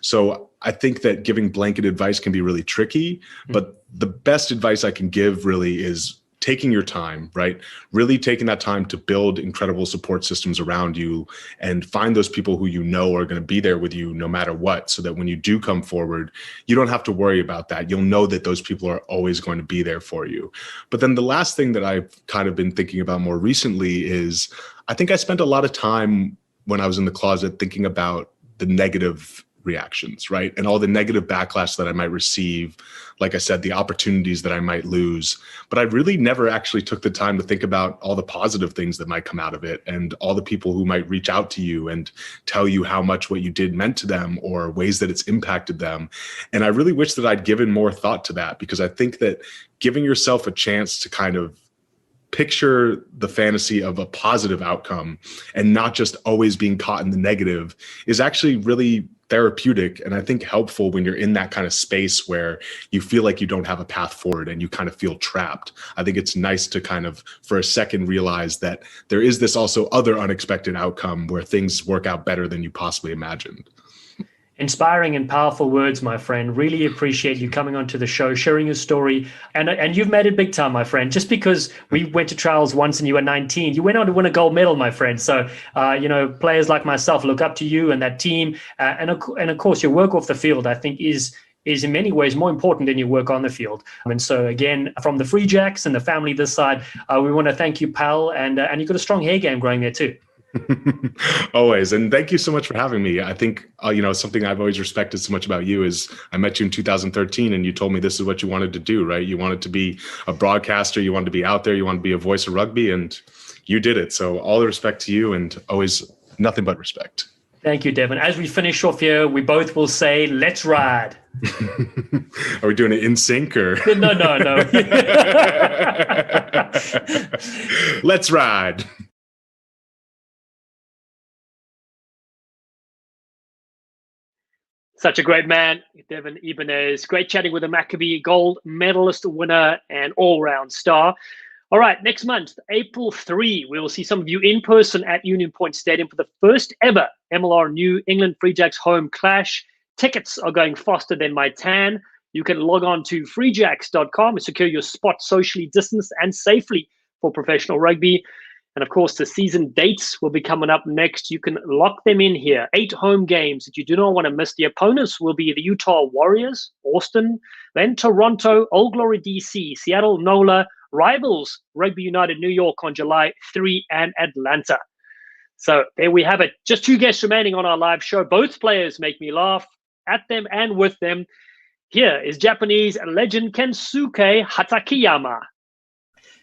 So I think that giving blanket advice can be really tricky, but the best advice I can give really is taking your time, right? Really taking that time to build incredible support systems around you and find those people who you know are going to be there with you no matter what, so that when you do come forward, you don't have to worry about that. You'll know that those people are always going to be there for you. But then the last thing that I've kind of been thinking about more recently is I think I spent a lot of time when I was in the closet thinking about the negative reactions, right? And all the negative backlash that I might receive, like I said, the opportunities that I might lose. But I really never actually took the time to think about all the positive things that might come out of it, and all the people who might reach out to you and tell you how much what you did meant to them, or ways that it's impacted them. And I really wish that I'd given more thought to that, because I think that giving yourself a chance to kind of picture the fantasy of a positive outcome and not just always being caught in the negative is actually really therapeutic, and I think helpful when you're in that kind of space where you feel like you don't have a path forward and you kind of feel trapped. I think it's nice to kind of, for a second, realize that there is this also other unexpected outcome where things work out better than you possibly imagined. Inspiring and powerful words, my friend. Really appreciate you coming onto the show, sharing your story. And you've made it big time, my friend. Just because we went to trials once and you were 19, you went on to win a gold medal, my friend. So, players like myself look up to you and that team. And of course, your work off the field, I think, is in many ways more important than your work on the field. And so, again, from the Free Jacks and the family this side, we want to thank you, pal. And you've got a strong hair game growing there too. Always. And thank you so much for having me. I think, something I've always respected so much about you is I met you in 2013 and you told me this is what you wanted to do, right? You wanted to be a broadcaster. You wanted to be out there. You wanted to be a voice of rugby, and you did it. So all the respect to you, and always nothing but respect. Thank you, Devin. As we finish off here, we both will say, let's ride. Are we doing it in sync or? No. Let's ride. Such a great man, Devin Ibanez. Great chatting with a Magleby gold medalist winner and all-round star. All right, next month, April 3, we will see some of you in person at Union Point Stadium for the first ever MLR New England Free Jacks home clash. Tickets are going faster than my tan. You can log on to freejacks.com and secure your spot socially distanced and safely for professional rugby. And of course, the season dates will be coming up next. You can lock them in here. 8 home games that you do not want to miss. The opponents will be the Utah Warriors, Austin, then Toronto, Old Glory DC, Seattle NOLA, rivals Rugby United New York on July 3, and Atlanta. So there we have it. Just 2 guests remaining on our live show. Both players make me laugh at them and with them. Here is Japanese legend Kensuke Hatakeyama.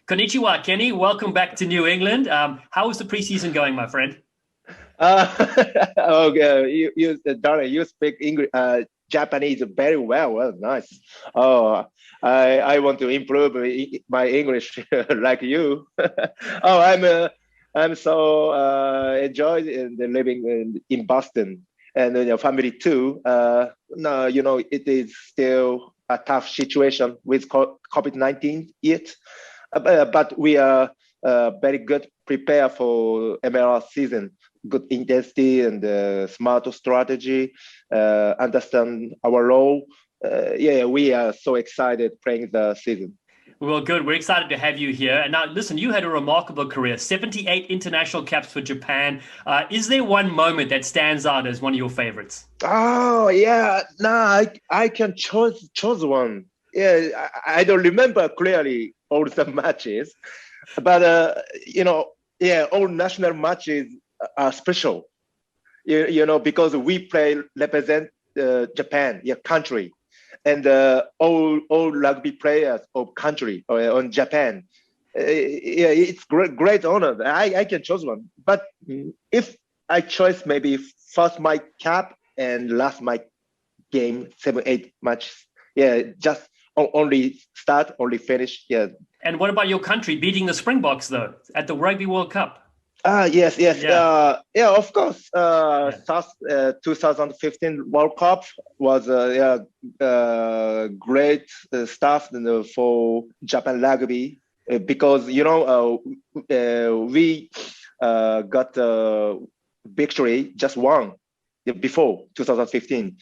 Konnichiwa, Kenny. Welcome back to New England. How is the preseason going, my friend? Okay, Darren, you speak English, Japanese very well. Well, nice. Oh, I want to improve my English like you. I'm so enjoyed living in Boston, and your family too. No, it is still a tough situation with COVID-19 yet. But we are very good prepared for MLR season. Good intensity and smart strategy. Understand our role. We are so excited playing the season. Well, good. We're excited to have you here. And now, listen, you had a remarkable career, 78 international caps for Japan. Is there one moment that stands out as one of your favorites? Oh, yeah. No, I can choose one. Yeah, I don't remember clearly all the matches, but all national matches are special. Because we represent Japan, country, and all rugby players of country on Japan. It's great honor. I can choose one, but if I choose maybe first my cap and last my game, 7-8 matches. Just only start, only finish. And what about your country beating the Springboks though at the Rugby World Cup? Yes. Of course. 2015 World Cup was great stuff for Japan rugby because we got victory just one before 2015.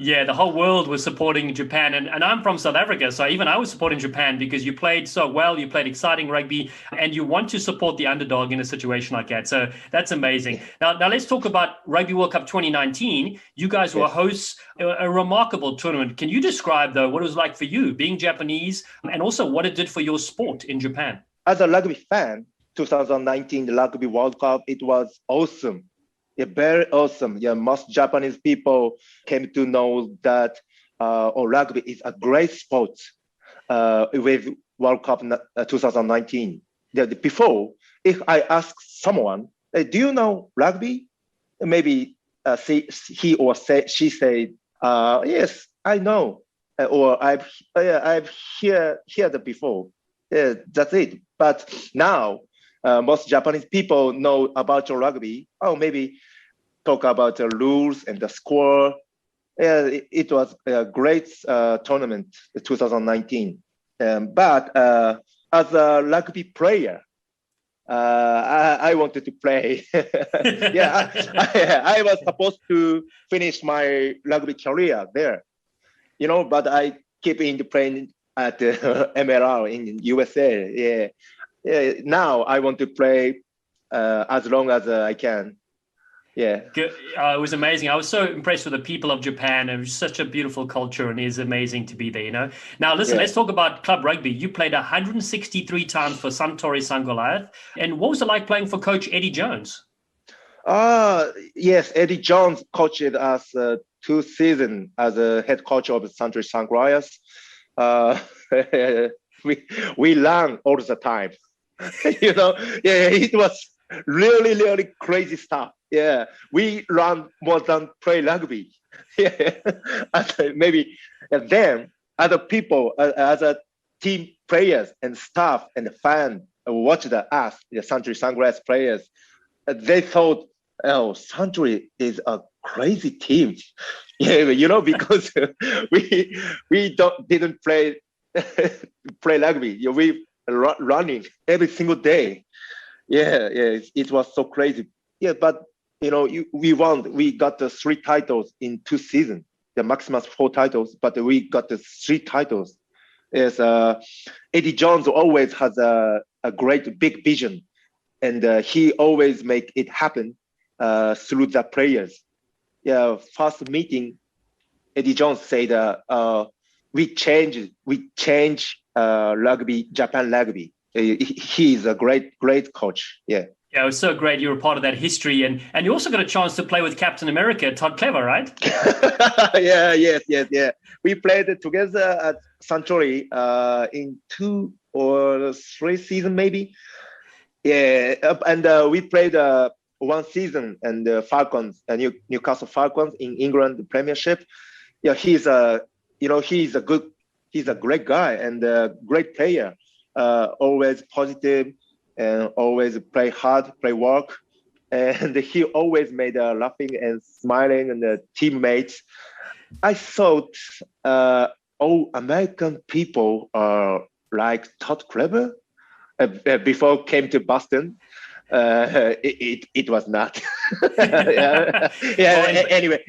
Yeah, the whole world was supporting Japan. And I'm from South Africa, so even I was supporting Japan because you played so well, you played exciting rugby, and you want to support the underdog in a situation like that. So that's amazing. Now let's talk about Rugby World Cup 2019. You guys were hosts, a remarkable tournament. Can you describe, though, what it was like for you being Japanese and also what it did for your sport in Japan? As a rugby fan, 2019 the Rugby World Cup, it was awesome. Very awesome. Most Japanese people came to know that rugby is a great sport with World Cup 2019. Before, if I ask someone, do you know rugby? Maybe he or she said, yes, I know, or I've heard it before. That's it. But now, most Japanese people know about rugby. Maybe talk about the rules and the score. It was a great tournament, 2019. But as a rugby player, I wanted to play. Yeah, I was supposed to finish my rugby career there, but I keep in the playing at MLR in USA. Yeah. Now I want to play as long as I can. Yeah. It was amazing. I was so impressed with the people of Japan. It was such a beautiful culture, and it's amazing to be there, Now, listen, let's talk about club rugby. You played 163 times for Suntory St. Goliath. And what was it like playing for Coach Eddie Jones? Yes, Eddie Jones coached us 2 seasons as a head coach of Suntory St. Goliath. We learn all the time. It was really, really crazy stuff. Yeah, we run more than play rugby. Yeah, maybe them, other people, other team players and staff and fans watched us, the Suntory St. Goliath players. They thought, oh, Suntory is a crazy team. Yeah, because we didn't play rugby. We running every single day. Yeah, it was so crazy. Yeah, but we won. We got the 3 titles in 2 seasons. The maximum 4 titles, but we got the 3 titles. Yes, Eddie Jones always has a great big vision, and he always make it happen through the players. Yeah, first meeting, Eddie Jones said, "We change rugby, Japan rugby." He is a great coach. Yeah. Yeah, it was so great. You were part of that history, and you also got a chance to play with Captain America, Todd Clever, right? Yeah. We played together at Suntory in 2 or 3 seasons, maybe. Yeah, and we played 1 season and Falcons, Newcastle Falcons in England Premiership. Yeah, he's a great guy and a great player. Always positive. And always play hard, play work. And he always made laughing and smiling and the teammates. I thought all American people are like Todd Clever before came to Boston. It was not. Anyway,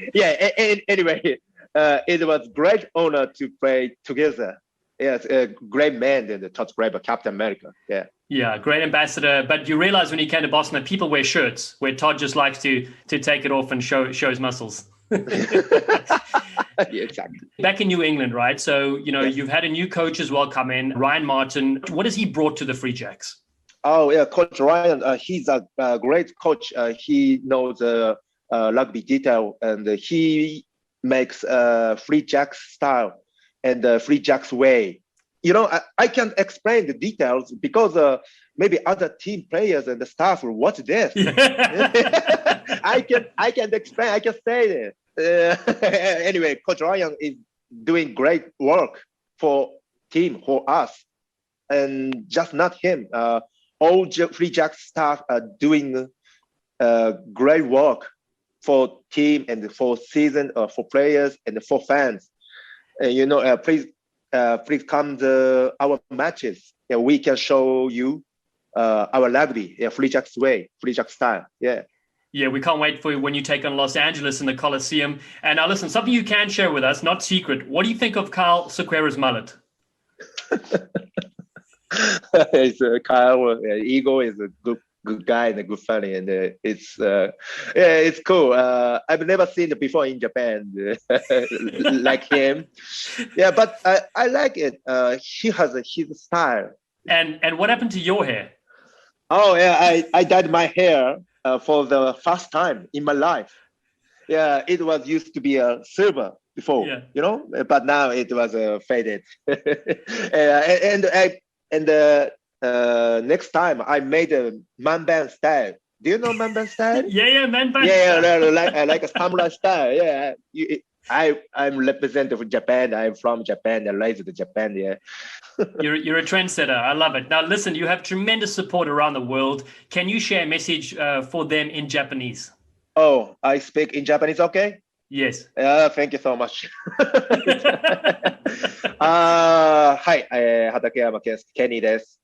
it was great honor to play together. Yes, a great man, the Todd Clever, Captain America. Yeah. Yeah, great ambassador. But you realize when he came to Boston that people wear shirts, where Todd just likes to take it off and show his muscles. Yeah, exactly. Back in New England, right? So, you've had a new coach as well come in, Ryan Martin. What has he brought to the Free Jacks? Oh, yeah, Coach Ryan, he's a great coach. He knows rugby detail, and he makes Free Jacks style and Free Jacks way. I can't explain the details because maybe other team players and the staff will watch this. I can explain. I can say this. Anyway, Coach Ryan is doing great work for team, for us, and just not him. All Free Jacks staff are doing great work for team and for season, for players and for fans. Please come to our matches. Yeah, we can show you our rugby, Free Jacks way, Free Jacks style. Yeah. Yeah, we can't wait for when you take on Los Angeles in the Coliseum. And now listen, something you can share with us, not secret. What do you think of Kyle Ciquera's mullet? It's Kyle. Eagle is a good guy and a good funny, and it's cool. I've never seen it before in Japan like him. Yeah, but I like it. He has his style. And what happened to your hair? Oh yeah, I dyed my hair for the first time in my life. Yeah, it was used to be silver before, but now it was faded. Next time I made a man band style. Do you know man band style? Yeah, man band. Yeah, like a samurai style. Yeah, I'm representative of Japan. I'm from Japan. I raised in Japan. Yeah. You're a trendsetter. I love it. Now listen, you have tremendous support around the world. Can you share a message for them in Japanese? Oh, I speak in Japanese. Okay. Yes. Thank you so much. はい、畠山健介ケニーです。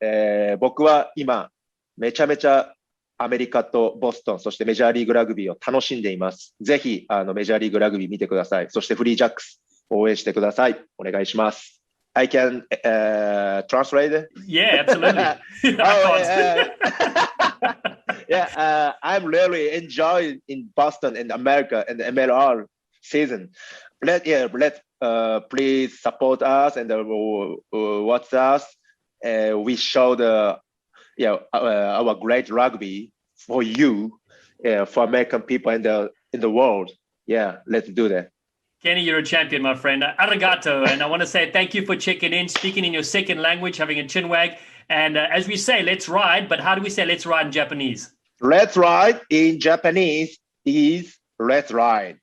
僕は今めちゃめちゃアメリカとボストン、そしてメジャーリーグラグビーを楽しんでいます。ぜひ、メジャーリーグラグビー見てください。そしてフリージャックス応援してください。お願いします。I can translate? Yeah, absolutely. I'm really enjoying in Boston and America and the MLR season. Let's please support us and watch us. We show our great rugby for you, for American people in the world. Yeah, let's do that. Kenny, you're a champion, my friend. Arigato. And I want to say thank you for checking in, speaking in your second language, having a chinwag. And as we say, let's ride. But how do we say let's ride in Japanese? Let's ride in Japanese is let's ride.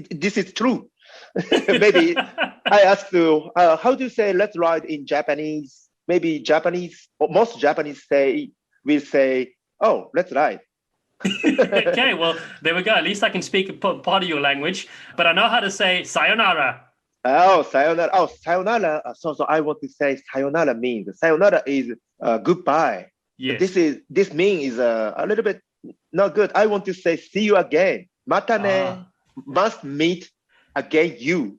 This is true. Maybe I asked you, how do you say let's ride in Japanese? Maybe Japanese, or most Japanese will say, oh, let's ride. Okay, well, there we go. At least I can speak a part of your language, but I know how to say sayonara. Oh, sayonara. Oh, sayonara. So I want to say sayonara means sayonara is goodbye. Yes. This means a little bit not good. I want to say see you again. Matane must meet again you.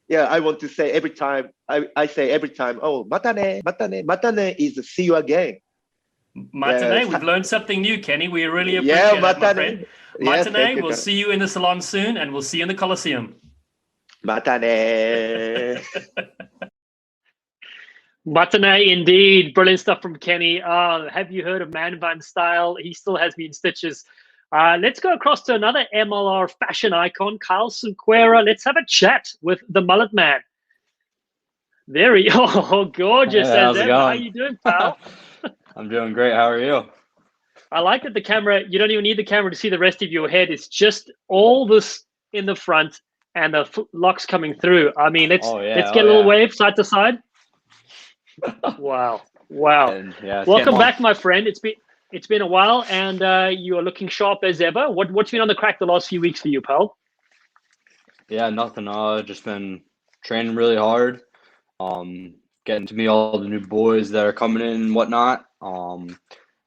Yeah, I want to say every time. I say every time. Oh, matane, matane, matane is see you again. Matane, we've learned something new, Kenny. We really appreciate that, my friend. Matane, we'll see you in the salon soon, and we'll see you in the Coliseum. Matane. Matane, indeed. Brilliant stuff from Kenny. Have you heard of Man Van Style? He still has me in stitches. Let's go across to another MLR fashion icon, Kyle Ciquera. Let's have a chat with the mullet man. There he is. Oh, gorgeous. Hey, how's it going? How are you doing, pal? I'm doing great. How are you? I like that the camera, you don't even need the camera to see the rest of your head. It's just all this in the front and the locks coming through. I mean, let's get a little wave side to side. Wow. And, Welcome back, my friend. It's been a while, and you are looking sharp as ever. What's been on the crack the last few weeks for you, pal? Yeah, nothing. Just been training really hard. Getting to meet all the new boys that are coming in and whatnot.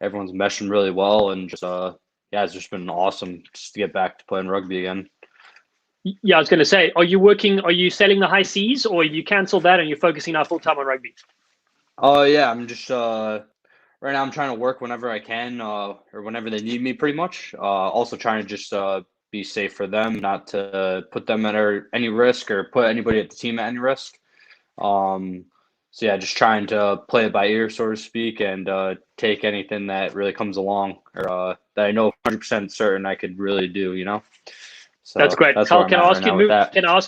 Everyone's meshing really well, and just it's just been awesome just to get back to playing rugby again. Yeah, I was going to say, are you selling the high seas, or you canceled that and you're focusing now full time on rugby? Oh yeah, I'm just right now I'm trying to work whenever I can, or whenever they need me, pretty much. Also trying to just be safe for them, not to put them at any risk or put anybody at the team at any risk. So yeah, just trying to play it by ear, so to speak, and take anything that really comes along, or that I know 100% certain I could really do, you know. So that's great. Carl, can I ask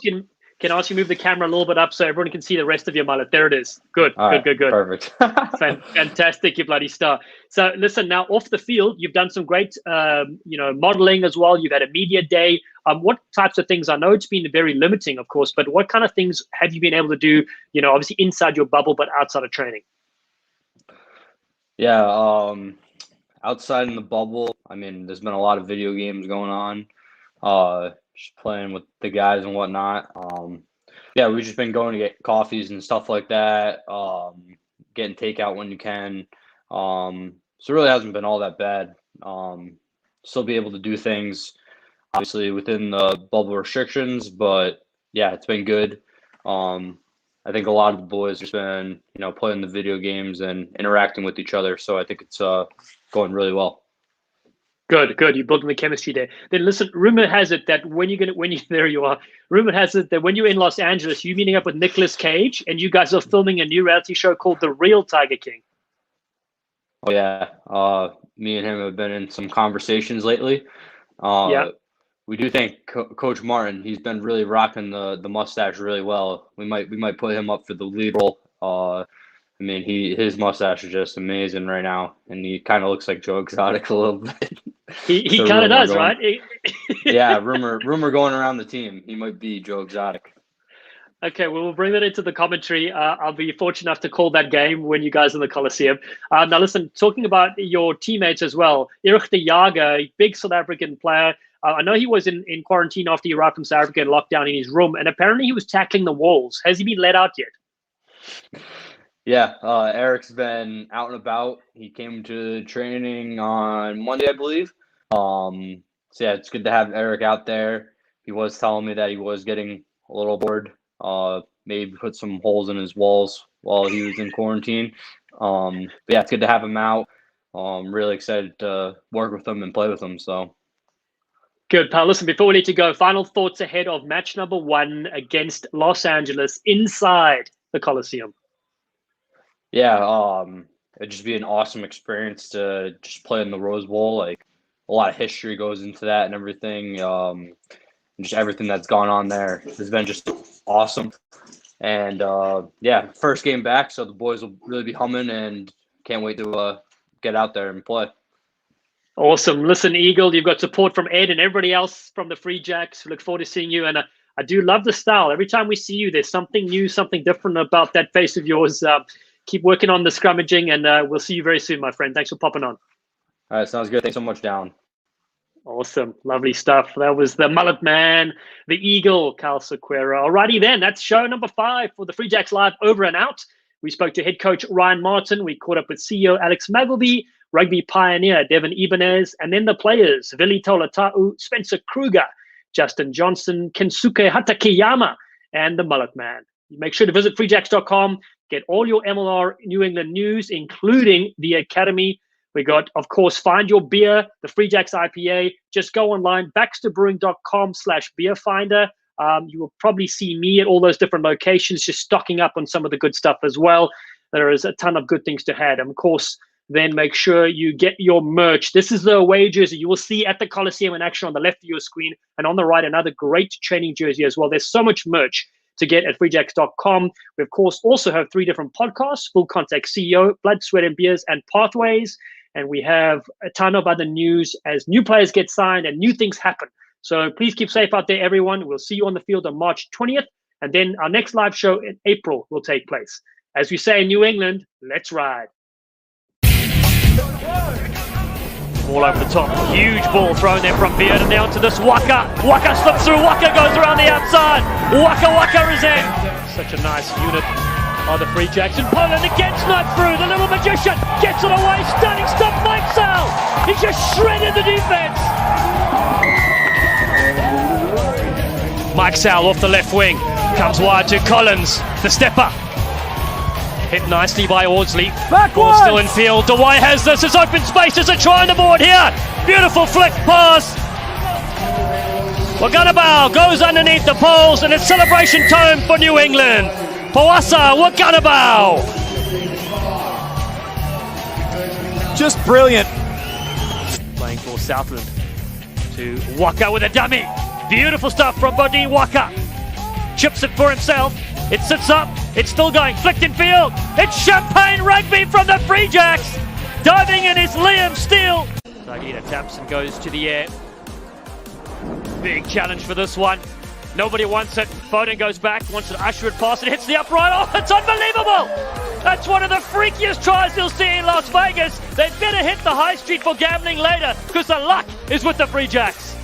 you move the camera a little bit up so everyone can see the rest of your mullet? There it is. Good. Perfect. Fantastic, you bloody star. So listen, now off the field, you've done some great, modeling as well. You've had a media day. What types of things? I know it's been very limiting, of course, but what kind of things have you been able to do? You know, obviously inside your bubble, but outside of training. Yeah, outside in the bubble, I mean, there's been a lot of video games going on. Just playing with the guys and whatnot. We've just been going to get coffees and stuff like that. Getting takeout when you can. So it really hasn't been all that bad. Still be able to do things, obviously within the bubble restrictions, but yeah, it's been good. I think a lot of the boys have been, playing the video games and interacting with each other. So I think it's going really well. Good. You're building the chemistry there. Then listen, rumor has it that rumor has it that when you're in Los Angeles, you're meeting up with Nicolas Cage and you guys are filming a new reality show called The Real Tiger King. Oh yeah. Me and him have been in some conversations lately. We do think Coach Martin, he's been really rocking the mustache really well. We might put him up for the lead role. I mean, his mustache is just amazing right now, and he kind of looks like Joe Exotic a little bit. He kind of does, right? Yeah, rumor going around the team. He might be Joe Exotic. Okay, well, we'll bring that into the commentary. I'll be fortunate enough to call that game when you guys are in the Coliseum. Now, listen, talking about your teammates as well, Erich de Jager, big South African player. I know he was in quarantine after he arrived from South Africa and locked down in his room, and apparently he was tackling the walls. Has he been let out yet? Yeah, Eric's been out and about. He came to training on Monday, I believe. So yeah, it's good to have Eric out there. He was telling me that he was getting a little bored. Maybe put some holes in his walls while he was in quarantine. But yeah, it's good to have him out. Really excited to work with him and play with him. So Good, pal. Listen, before we let you go, final thoughts ahead of match number 1 against Los Angeles inside the Coliseum. yeah, it'd just be an awesome experience to just play in the Rose Bowl. Like a lot of history goes into that and everything. Just everything that's gone on there has been just awesome. And yeah, first game back, so the boys will really be humming and can't wait to get out there and play. Awesome. Listen, Eagle, you've got support from Ed and everybody else from the Free Jacks. We look forward to seeing you. And I do love the style. Every time we see you, there's something new, something different about that face of yours. Keep working on the scrummaging, and we'll see you very soon, my friend. Thanks for popping on. All right, sounds good. Thanks so much, Dallen. Awesome. Lovely stuff. That was the Mullet Man, the Eagle, Cal Ciquera. Alrighty then, that's show number 5 for the Free Jacks Live Over and Out. We spoke to head coach Ryan Martin. We caught up with CEO Alex Magleby, rugby pioneer Devin Ibanez, and then the players, Vili Toluta'u, Spencer Krueger, Justin Johnson, Kensuke Hatakeyama, and the Mullet Man. Make sure to visit freejacks.com, get all your MLR New England news, including the Academy. We got, of course, Find Your Beer, the Free Jacks IPA. Just go online, baxterbrewing.com/beerfinder. You will probably see me at all those different locations, just stocking up on some of the good stuff as well. There is a ton of good things to have. And of course, then make sure you get your merch. This is the away jersey you will see at the Coliseum in action on the left of your screen, and on the right, another great training jersey as well. There's so much merch to get at freejacks.com. We, of course, also have 3 different podcasts: Full Contact CEO, Blood, Sweat, and Beers, and Pathways. And we have a ton of other news as new players get signed and new things happen. So please keep safe out there, everyone. We'll see you on the field on March 20th. And then our next live show in April will take place. As we say in New England, let's ride. Ball over the top. Huge ball thrown there from Beard, and now to this Waka. Waka slips through. Waka goes around the outside. Waka is in. Such a nice unit by the Free Jacks. And Poland again sniped through. The little magician gets it away. Stunning stuff. Mike Sal. He just shredded the defense. Mike Sal off the left wing. Comes wide to Collins. The stepper. Hit nicely by Audsley. Ball still in field. Dewey has this. It's open space. There's a try on the board here. Beautiful flick pass. Waganabao goes underneath the poles, and it's celebration time for New England. Powasa Waganabao. Just brilliant. Playing for Southland to Waka with a dummy. Beautiful stuff from Bodine Waka. Chips it for himself. It sits up. It's still going. Flicked in field. It's champagne rugby from the Free Jacks. Diving in is Liam Steele. Tagina taps and goes to the air. Big challenge for this one. Nobody wants it. Foden goes back. Wants to usher it past. It hits the upright. Oh, it's unbelievable. That's one of the freakiest tries you'll see in Las Vegas. They better hit the high street for gambling later, because the luck is with the Free Jacks.